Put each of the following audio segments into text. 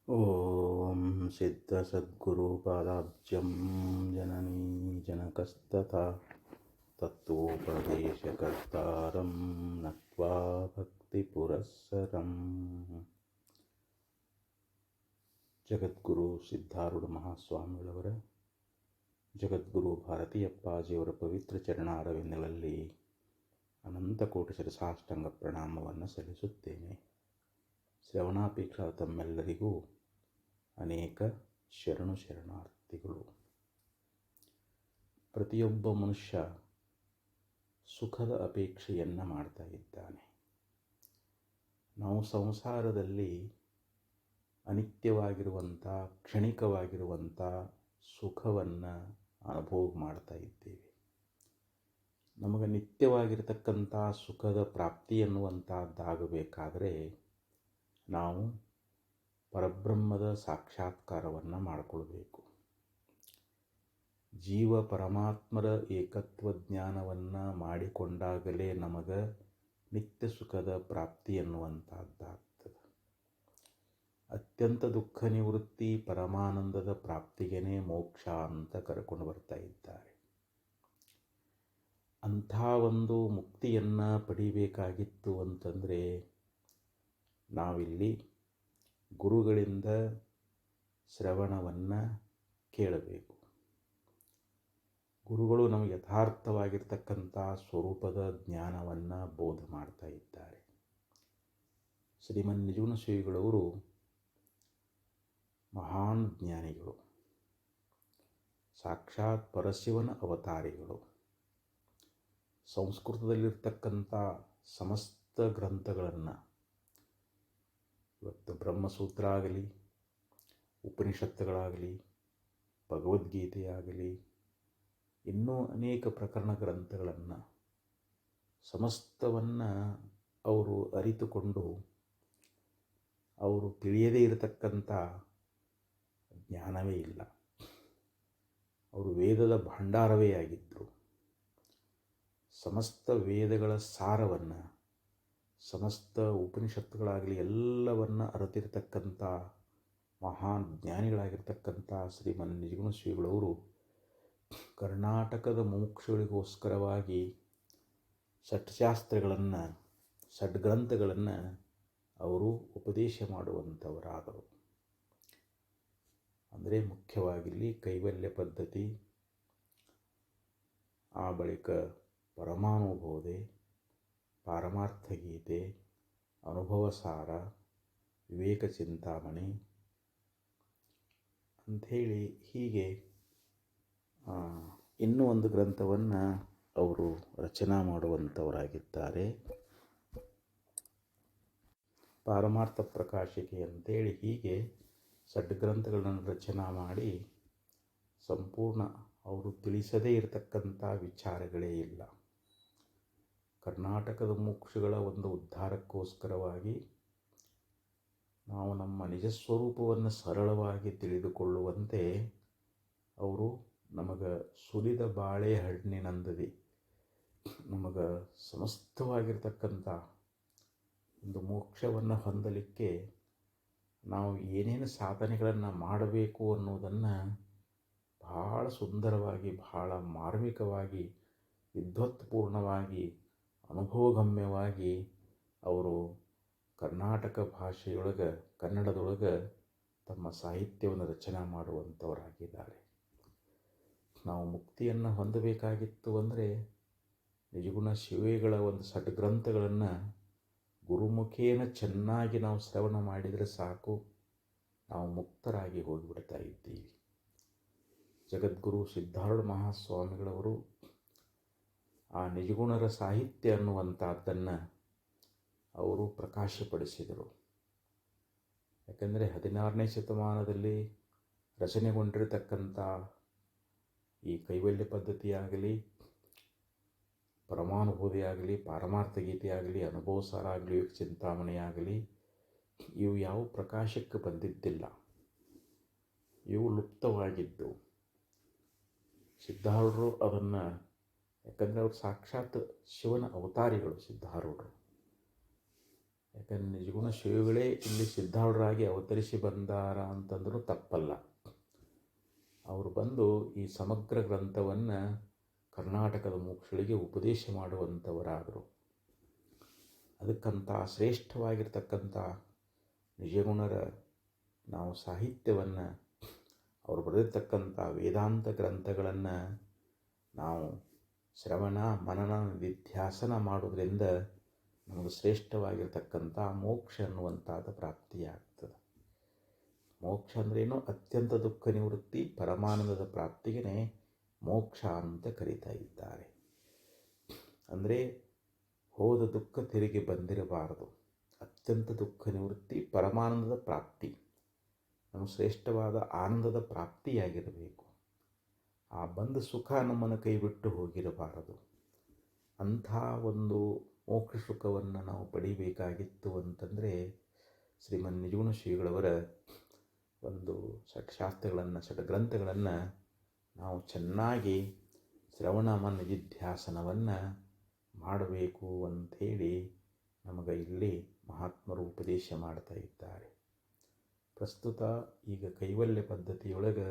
ಓಂ ಸಿದ್ಧಸದ್ಗುರುಪಾದಾಬ್ಜಂ ಜನನೀ ಜನಕಸ್ತಥಾ ತತ್ವೋಪದೇಶಕರ್ತಾರಂ ನತ್ವಾ ಭಕ್ತಿಪುರಸ್ಸರಂ. ಜಗದ್ಗುರು ಸಿದ್ಧಾರೂಢ ಮಹಾಸ್ವಾಮಿಗಳವರ, ಜಗದ್ಗುರು ಭಾರತೀಯಪ್ಪಾಜಿಯವರ ಪವಿತ್ರ ಚರಣಾರವಿಂದಗಳಲ್ಲಿ ಅನಂತಕೋಟಿ ಶಿರಸಾಷ್ಟಾಂಗ ಪ್ರಣಾಮವನ್ನು ಸಲ್ಲಿಸುತ್ತೇನೆ. ಶ್ರವಣಾಪೇಕ್ಷ ತಮ್ಮೆಲ್ಲರಿಗೂ ಅನೇಕ ಶರಣಾರ್ಥಿಗಳು. ಪ್ರತಿಯೊಬ್ಬ ಮನುಷ್ಯ ಸುಖದ ಅಪೇಕ್ಷೆಯನ್ನು ಮಾಡ್ತಾ ಇದ್ದಾನೆ. ನಾವು ಸಂಸಾರದಲ್ಲಿ ಅನಿತ್ಯವಾಗಿರುವಂಥ, ಕ್ಷಣಿಕವಾಗಿರುವಂಥ ಸುಖವನ್ನು ಅನುಭವ ಮಾಡ್ತಾ ಇದ್ದೇವೆ. ನಮಗೆ ನಿತ್ಯವಾಗಿರತಕ್ಕಂಥ ಸುಖದ ಪ್ರಾಪ್ತಿ ಎನ್ನುವಂಥದ್ದಾಗಬೇಕಾದರೆ ನಾವು ಪರಬ್ರಹ್ಮದ ಸಾಕ್ಷಾತ್ಕಾರವನ್ನು ಮಾಡಿಕೊಳ್ಬೇಕು. ಜೀವ ಪರಮಾತ್ಮರ ಏಕತ್ವ ಜ್ಞಾನವನ್ನು ಮಾಡಿಕೊಂಡಾಗಲೇ ನಮಗೆ ನಿತ್ಯ ಸುಖದ ಪ್ರಾಪ್ತಿ ಎನ್ನುವಂಥದ್ದಾಗ್ತದೆ. ಅತ್ಯಂತ ದುಃಖ ನಿವೃತ್ತಿ ಪರಮಾನಂದದ ಪ್ರಾಪ್ತಿಗೇ ಮೋಕ್ಷ ಅಂತ ಕರ್ಕೊಂಡು ಬರ್ತಾ ಇದ್ದಾರೆ. ಅಂಥ ಒಂದು ಮುಕ್ತಿಯನ್ನು ಪಡಿಬೇಕಾಗಿತ್ತು ಅಂತಂದರೆ ನಾವಿಲ್ಲಿ ಗುರುಗಳಿಂದ ಶ್ರವಣವನ್ನು ಕೇಳಬೇಕು. ಗುರುಗಳು ನಮಗೆ ಯಥಾರ್ಥವಾಗಿರ್ತಕ್ಕಂಥ ಸ್ವರೂಪದ ಜ್ಞಾನವನ್ನು ಬೋಧ ಮಾಡ್ತಾ ಇದ್ದಾರೆ. ಶ್ರೀಮನ್ ನಿಜಗುಣ ಶ್ರೀಗಳವರು ಮಹಾನ್ ಜ್ಞಾನಿಗಳು, ಸಾಕ್ಷಾತ್ ಪರಶಿವನ ಅವತಾರಿಗಳು. ಸಂಸ್ಕೃತದಲ್ಲಿರ್ತಕ್ಕಂಥ ಸಮಸ್ತ ಗ್ರಂಥಗಳನ್ನು, ಇವತ್ತು ಬ್ರಹ್ಮಸೂತ್ರ ಆಗಲಿ, ಉಪನಿಷತ್ತುಗಳಾಗಲಿ, ಭಗವದ್ಗೀತೆಯಾಗಲಿ, ಇನ್ನೂ ಅನೇಕ ಪ್ರಕರಣ ಗ್ರಂಥಗಳನ್ನು ಸಮಸ್ತವನ್ನು ಅವರು ಅರಿತುಕೊಂಡು ಅವರು ತಿಳಿಯದೇ ಇರತಕ್ಕಂಥ ಜ್ಞಾನವೇ ಇಲ್ಲ. ಅವರು ವೇದದ ಭಂಡಾರವೇ ಆಗಿದ್ದರು. ಸಮಸ್ತ ವೇದಗಳ ಸಾರವನ್ನು, ಸಮಸ್ತ ಉಪನಿಷತ್ತುಗಳಾಗಲಿ ಎಲ್ಲವನ್ನು ಅರಿತಿರ್ತಕ್ಕಂಥ ಮಹಾನ್ ಜ್ಞಾನಿಗಳಾಗಿರ್ತಕ್ಕಂಥ ಶ್ರೀಮನ್ ನಿಜಗುಣ ಶ್ರೀಗಳವರು ಕರ್ನಾಟಕದ ಮುಮುಕ್ಷುಗಳಿಗೋಸ್ಕರವಾಗಿ ಷಟ್ಶಾಸ್ತ್ರಗಳನ್ನು, ಷಡ್ಗ್ರಂಥಗಳನ್ನು ಅವರು ಉಪದೇಶ ಮಾಡುವಂಥವರಾದರು. ಅಂದರೆ ಮುಖ್ಯವಾಗಿಲ್ಲಿ ಕೈವಲ್ಯ ಪದ್ಧತಿ, ಆ ಬಳಿಕ ಪರಮಾನುಬೋಧೆ, ಪಾರಮಾರ್ಥ ಗೀತೆ, ಅನುಭವ ಸಾರ, ವಿವೇಕ ಚಿಂತಾಮಣಿ ಅಂಥೇಳಿ ಹೀಗೆ ಇನ್ನೂ ಒಂದು ಗ್ರಂಥವನ್ನು ಅವರು ರಚನಾ ಮಾಡುವಂಥವರಾಗಿದ್ದಾರೆ. ಪಾರಮಾರ್ಥ ಪ್ರಕಾಶಿಕೆ ಅಂತೇಳಿ ಹೀಗೆ ಷಡ್ಗ್ರಂಥಗಳನ್ನು ರಚನಾ ಮಾಡಿ ಸಂಪೂರ್ಣ ಅವರು ತಿಳಿಸದೇ ಇರತಕ್ಕಂಥ ವಿಚಾರಗಳೇ ಇಲ್ಲ. ಕರ್ನಾಟಕದ ಮೋಕ್ಷಗಳ ಒಂದು ಉದ್ಧಾರಕ್ಕೋಸ್ಕರವಾಗಿ ನಾವು ನಮ್ಮ ನಿಜ ಸ್ವರೂಪವನ್ನು ಸರಳವಾಗಿ ತಿಳಿದುಕೊಳ್ಳುವಂತೆ ಅವರು ನಮಗೆ ಸುಲಿದ ಬಾಳೆಹಣ್ಣಿನಂದದಿ ನಮಗೆ ಸಮಸ್ತವಾಗಿರ್ತಕ್ಕಂಥ ಒಂದು ಮೋಕ್ಷವನ್ನು ಹೊಂದಲಿಕ್ಕೆ ನಾವು ಏನೇನು ಸಾಧನೆಗಳನ್ನು ಮಾಡಬೇಕು ಅನ್ನೋದನ್ನು ಬಹಳ ಸುಂದರವಾಗಿ, ಬಹಳ ಮಾರ್ಮಿಕವಾಗಿ, ವಿದ್ವತ್ಪೂರ್ಣವಾಗಿ, ಅನುಭವಗಮ್ಯವಾಗಿ ಅವರು ಕರ್ನಾಟಕ ಭಾಷೆಯೊಳಗೆ, ಕನ್ನಡದೊಳಗೆ ತಮ್ಮ ಸಾಹಿತ್ಯವನ್ನು ರಚನೆ ಮಾಡುವಂಥವರಾಗಿದ್ದಾರೆ. ನಾವು ಮುಕ್ತಿಯನ್ನು ಹೊಂದಬೇಕಾಗಿತ್ತು ಅಂದರೆ ನಿಜಗುಣ ಶಿವೇಗಳ ಒಂದು ಷಡ್ಗ್ರಂಥಗಳನ್ನು ಗುರುಮುಖೇನ ಚೆನ್ನಾಗಿ ನಾವು ಶ್ರವಣ ಮಾಡಿದರೆ ಸಾಕು, ನಾವು ಮುಕ್ತರಾಗಿ ಹೋಗಿಬಿಡ್ತಾ ಇದ್ದೀವಿ. ಜಗದ್ಗುರು ಸಿದ್ಧಾರೂಢ ಮಹಾಸ್ವಾಮಿಗಳವರು ಆ ನಿಜಗುಣರ ಸಾಹಿತ್ಯ ಅನ್ನುವಂಥದ್ದನ್ನು ಅವರು ಪ್ರಕಾಶಪಡಿಸಿದರು. ಯಾಕೆಂದರೆ 16ನೇ ಶತಮಾನದಲ್ಲಿ ರಚನೆಗೊಂಡಿರತಕ್ಕಂಥ ಈ ಕೈವಲ್ಯ ಪದ್ಧತಿಯಾಗಲಿ, ಪರಮಾನುಭೂತಿಯಾಗಲಿ, ಪಾರಮಾರ್ಥ ಗೀತೆಯಾಗಲಿ, ಅನುಭವ ಸಾರ ಆಗಲಿ, ಚಿಂತಾಮಣಿಯಾಗಲಿ, ಇವು ಯಾವ ಪ್ರಕಾಶಕ್ಕೆ ಬಂದಿದ್ದಿಲ್ಲ. ಇವು ಲುಪ್ತವಾಗಿದ್ದು ಸಿದ್ಧಾರೂಢರು ಅದನ್ನು, ಯಾಕಂದರೆ ಅವರು ಸಾಕ್ಷಾತ್ ಶಿವನ ಅವತಾರಿಗಳು ಸಿದ್ಧಾರೂಢರು. ಯಾಕಂದರೆ ನಿಜಗುಣ ಶಿವಗಳೇ ಇಲ್ಲಿ ಸಿದ್ಧಾರೂಢರಾಗಿ ಅವತರಿಸಿ ಬಂದಾರ ಅಂತಂದರೂ ತಪ್ಪಲ್ಲ. ಅವರು ಬಂದು ಈ ಸಮಗ್ರ ಗ್ರಂಥವನ್ನು ಕರ್ನಾಟಕದ ಮುಖ್ಯಗಳಿಗೆ ಉಪದೇಶ ಮಾಡುವಂಥವರಾದರು. ಅದಕ್ಕಂಥ ಶ್ರೇಷ್ಠವಾಗಿರ್ತಕ್ಕಂಥ ನಿಜಗುಣರ ನಾವು ಸಾಹಿತ್ಯವನ್ನು, ಅವರು ಬರೆದಿರ್ತಕ್ಕಂಥ ವೇದಾಂತ ಗ್ರಂಥಗಳನ್ನು ನಾವು ಶ್ರವಣ ಮನನ ನಿಧ್ಯಾಸನ ಮಾಡೋದ್ರಿಂದ ನಮಗೆ ಶ್ರೇಷ್ಠವಾಗಿರ್ತಕ್ಕಂಥ ಮೋಕ್ಷ ಅನ್ನುವಂಥದ್ದು ಪ್ರಾಪ್ತಿಯಾಗ್ತದೆ. ಮೋಕ್ಷ ಅಂದ್ರೇನು? ಅತ್ಯಂತ ದುಃಖ ನಿವೃತ್ತಿ ಪರಮಾನಂದದ ಪ್ರಾಪ್ತಿಗೆ ಮೋಕ್ಷ ಅಂತ ಕರೀತಾ ಇದ್ದಾರೆ. ಅಂದರೆ ಹೋದ ದುಃಖ ತಿರುಗಿ ಬಂದಿರಬಾರದು. ಅತ್ಯಂತ ದುಃಖ ನಿವೃತ್ತಿ ಪರಮಾನಂದದ ಪ್ರಾಪ್ತಿ, ನಮಗೆ ಶ್ರೇಷ್ಠವಾದ ಆನಂದದ ಪ್ರಾಪ್ತಿಯಾಗಿರಬೇಕು. ಆ ಬಂದ ಸುಖ ನಮ್ಮನ್ನು ಕೈ ಬಿಟ್ಟು ಹೋಗಿರಬಾರದು. ಅಂಥ ಒಂದು ಮೋಕ್ಷ ಸುಖವನ್ನು ನಾವು ಪಡಿಬೇಕಾಗಿತ್ತು ಅಂತಂದರೆ ಶ್ರೀಮನ್ ನಿಜಗುಣ ಶ್ರೀಗಳವರ ಒಂದು ಷಟ್ಶಾಸ್ತ್ರಗಳನ್ನು, ಷಟ್ಗ್ರಂಥಗಳನ್ನು ನಾವು ಚೆನ್ನಾಗಿ ಶ್ರವಣ ಮನ ನಿಧಿಧ್ಯಾಸನವನ್ನು ಮಾಡಬೇಕು ಅಂಥೇಳಿ ನಮಗೆ ಇಲ್ಲಿ ಮಹಾತ್ಮರು ಉಪದೇಶ ಮಾಡ್ತಾ ಇದ್ದಾರೆ. ಪ್ರಸ್ತುತ ಈಗ ಕೈವಲ್ಯ ಪದ್ಧತಿಯೊಳಗೆ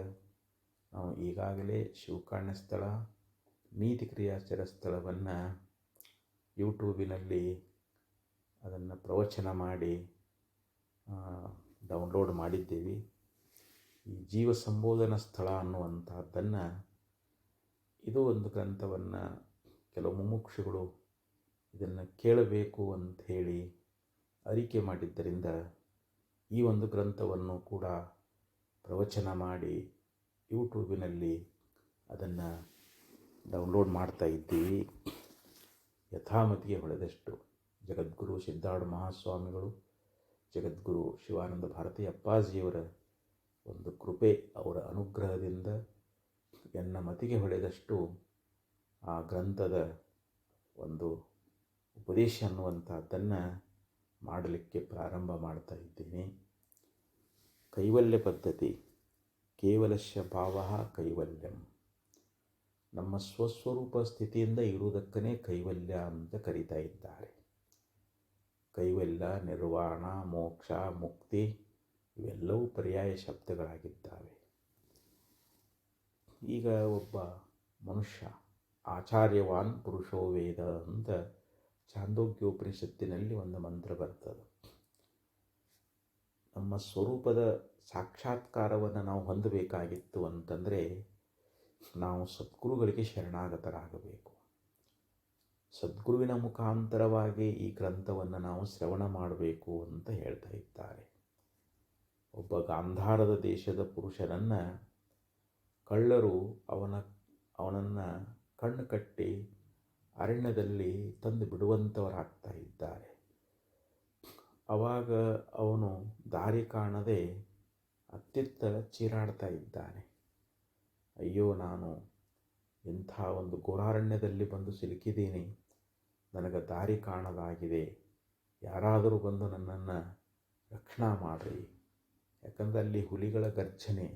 ನಾವು ಈಗಾಗಲೇ ಶಿವಕಾಣ್ಯ ಸ್ಥಳ, ನೀತಿ ಕ್ರಿಯಾಚರ ಸ್ಥಳವನ್ನು ಯೂಟ್ಯೂಬಿನಲ್ಲಿ ಅದನ್ನು ಪ್ರವಚನ ಮಾಡಿ ಡೌನ್ಲೋಡ್ ಮಾಡಿದ್ದೇವೆ. ಈ ಜೀವ ಸಂಬೋಧನಾ ಸ್ಥಳ ಅನ್ನುವಂಥದ್ದನ್ನು, ಇದು ಒಂದು ಗ್ರಂಥವನ್ನು ಕೆಲವು ಮುಮುಕ್ಷುಗಳು ಇದನ್ನು ಕೇಳಬೇಕು ಅಂಥೇಳಿ ಅರಿಕೆ ಮಾಡಿದ್ದರಿಂದ ಈ ಒಂದು ಗ್ರಂಥವನ್ನು ಕೂಡ ಪ್ರವಚನ ಮಾಡಿ ಯೂಟ್ಯೂಬಿನಲ್ಲಿ ಅದನ್ನು ಡೌನ್ಲೋಡ್ ಮಾಡ್ತಾ ಇದ್ದೀವಿ. ಯಥಾಮತಿಗೆ ಹೊಳೆದಷ್ಟು ಜಗದ್ಗುರು ಸಿದ್ಧಾರೂಢ ಮಹಾಸ್ವಾಮಿಗಳು, ಜಗದ್ಗುರು ಶಿವಾನಂದ ಭಾರತಿ ಅಪ್ಪಾಜಿಯವರ ಒಂದು ಕೃಪೆ, ಅವರ ಅನುಗ್ರಹದಿಂದ ಎನ್ನ ಮತಿಗೆ ಹೊಳೆದಷ್ಟು ಆ ಗ್ರಂಥದ ಒಂದು ಉಪದೇಶ ಅನ್ನುವಂಥದ್ದನ್ನು ಮಾಡಲಿಕ್ಕೆ ಪ್ರಾರಂಭ ಮಾಡ್ತಾ ಇದ್ದೀನಿ. ಕೈವಲ್ಯ ಪದ್ಧತಿ ಕೇವಲಶ್ಯ ಭಾವ ಕೈವಲ್ಯಂ. ನಮ್ಮ ಸ್ವಸ್ವರೂಪ ಸ್ಥಿತಿಯಿಂದ ಇರುವುದಕ್ಕನೇ ಕೈವಲ್ಯ ಅಂತ ಕರೀತಾ ಇದ್ದಾರೆ. ಕೈವಲ್ಯ, ನಿರ್ವಾಣ, ಮೋಕ್ಷ, ಮುಕ್ತಿ ಇವೆಲ್ಲವೂ ಪರ್ಯಾಯ ಶಬ್ದಗಳಾಗಿದ್ದಾವೆ. ಈಗ ಒಬ್ಬ ಮನುಷ್ಯ ಆಚಾರ್ಯವಾನ್ ಪುರುಷೋ ವೇದ ಅಂತ ಛಾಂದೋಗ್ಯೋಪನಿಷತ್ತಿನಲ್ಲಿ ಒಂದು ಮಂತ್ರ ಬರ್ತದೆ. ನಮ್ಮ ಸ್ವರೂಪದ ಸಾಕ್ಷಾತ್ಕಾರವನ್ನು ನಾವು ಹೊಂದಬೇಕಾಗಿತ್ತು ಅಂತಂದರೆ ನಾವು ಸದ್ಗುರುಗಳಿಗೆ ಶರಣಾಗತರಾಗಬೇಕು. ಸದ್ಗುರುವಿನ ಮುಖಾಂತರವಾಗಿ ಈ ಗ್ರಂಥವನ್ನು ನಾವು ಶ್ರವಣ ಮಾಡಬೇಕು ಅಂತ ಹೇಳ್ತಾ ಇದ್ದಾರೆ. ಒಬ್ಬ ಗಾಂಧಾರದ ದೇಶದ ಪುರುಷನನ್ನು ಕಳ್ಳರು ಅವನನ್ನು ಕಣ್ಣು ಕಟ್ಟಿ ಅರಣ್ಯದಲ್ಲಿ ತಂದು ಬಿಡುವಂಥವರಾಗ್ತಾ ಇದ್ದಾರೆ. ಆವಾಗ ಅವನು ದಾರಿ ಕಾಣದೆ ಅತ್ತಿತ್ತ ಚೀರಾಡ್ತಾ ಇದ್ದಾನೆ. ಅಯ್ಯೋ, ನಾನು ಇಂಥ ಒಂದು ಘೋರಾರಣ್ಯದಲ್ಲಿ ಬಂದು ಸಿಲುಕಿದ್ದೀನಿ, ನನಗೆ ದಾರಿ ಕಾಣದಾಗಿದೆ, ಯಾರಾದರೂ ಬಂದು ನನ್ನನ್ನು ರಕ್ಷಣಾ ಮಾಡಿರಿ. ಯಾಕಂದರೆ ಅಲ್ಲಿ ಹುಲಿಗಳ ಗರ್ಜನೆ,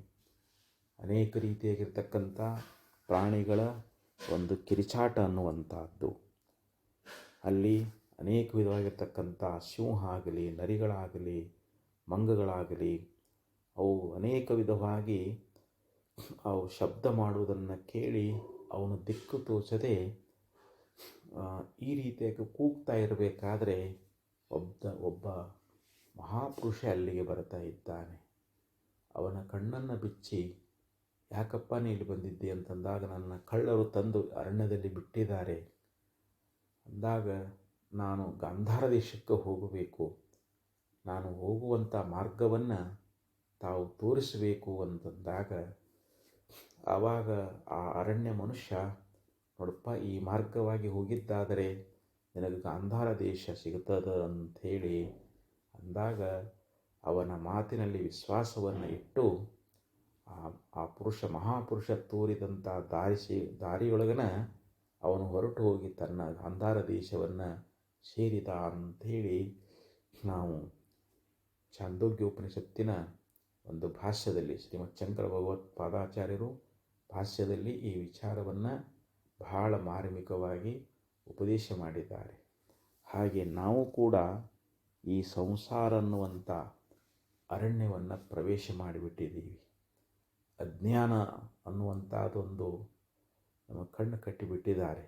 ಅನೇಕ ರೀತಿಯಾಗಿರ್ತಕ್ಕಂಥ ಪ್ರಾಣಿಗಳ ಒಂದು ಕಿರಿಚಾಟ ಅನ್ನುವಂಥದ್ದು, ಅಲ್ಲಿ ಅನೇಕ ವಿಧವಾಗಿರ್ತಕ್ಕಂಥ ಸಿಂಹ ಆಗಲಿ, ನರಿಗಳಾಗಲಿ, ಮಂಗಗಳಾಗಲಿ, ಅವು ಅನೇಕ ವಿಧವಾಗಿ ಅವು ಶಬ್ದ ಮಾಡುವುದನ್ನು ಕೇಳಿ ಅವನು ದಿಕ್ಕು ತೋಚದೆ ಈ ರೀತಿಯಾಗಿ ಕೂಗ್ತಾ ಇರಬೇಕಾದ್ರೆ ಒಬ್ಬ ಮಹಾಪುರುಷ ಅಲ್ಲಿಗೆ ಬರ್ತಾ ಇದ್ದಾನೆ. ಅವನ ಕಣ್ಣನ್ನು ಬಿಚ್ಚಿ, ಯಾಕಪ್ಪ ನೀ ಇಲ್ಲಿ ಬಂದಿದ್ದೆ ಅಂತಂದಾಗ, ನನ್ನ ಕಳ್ಳರು ತಂದು ಅರಣ್ಯದಲ್ಲಿ ಬಿಟ್ಟಿದ್ದಾರೆ ಅಂದಾಗ, ನಾನು ಗಾಂಧಾರ ದೇಶಕ್ಕೆ ಹೋಗಬೇಕು, ನಾನು ಹೋಗುವಂಥ ಮಾರ್ಗವನ್ನು ತಾವು ತೋರಿಸಬೇಕು ಅಂತಂದಾಗ, ಆವಾಗ ಆ ಅರಣ್ಯ ಮನುಷ್ಯ, ನೋಡಪ್ಪ, ಈ ಮಾರ್ಗವಾಗಿ ಹೋಗಿದ್ದಾದರೆ ನಿನಗೆ ಗಾಂಧಾರ ದೇಶ ಸಿಗುತ್ತದೆ ಅಂಥೇಳಿ ಅಂದಾಗ, ಅವನ ಮಾತಿನಲ್ಲಿ ವಿಶ್ವಾಸವನ್ನು ಇಟ್ಟು ಆ ಮಹಾಪುರುಷ ತೋರಿದಂಥ ದಾರಿಯೊಳಗನ ಅವನು ಹೊರಟು ಹೋಗಿ ತನ್ನ ಗಾಂಧಾರ ದೇಶವನ್ನು ಸೇರಿದ ಅಂಥೇಳಿ ನಾವು ಛಾಂದೋಗ್ಯೋಪನಿಷತ್ತಿನ ಒಂದು ಭಾಷ್ಯದಲ್ಲಿ ಶ್ರೀಮದ್ ಶಂಕರ ಭಗವತ್ಪಾದಾಚಾರ್ಯರು ಭಾಷ್ಯದಲ್ಲಿ ಈ ವಿಚಾರವನ್ನು ಬಹಳ ಮಾರ್ಮಿಕವಾಗಿ ಉಪದೇಶ ಮಾಡಿದ್ದಾರೆ. ಹಾಗೆ ನಾವು ಕೂಡ ಈ ಸಂಸಾರ ಅನ್ನುವಂಥ ಅರಣ್ಯವನ್ನು ಪ್ರವೇಶ ಮಾಡಿಬಿಟ್ಟಿದ್ದೀವಿ. ಅಜ್ಞಾನ ಅನ್ನುವಂಥದ್ದೊಂದು ನಮ್ಮ ಕಣ್ಣು ಕಟ್ಟಿಬಿಟ್ಟಿದ್ದಾರೆ.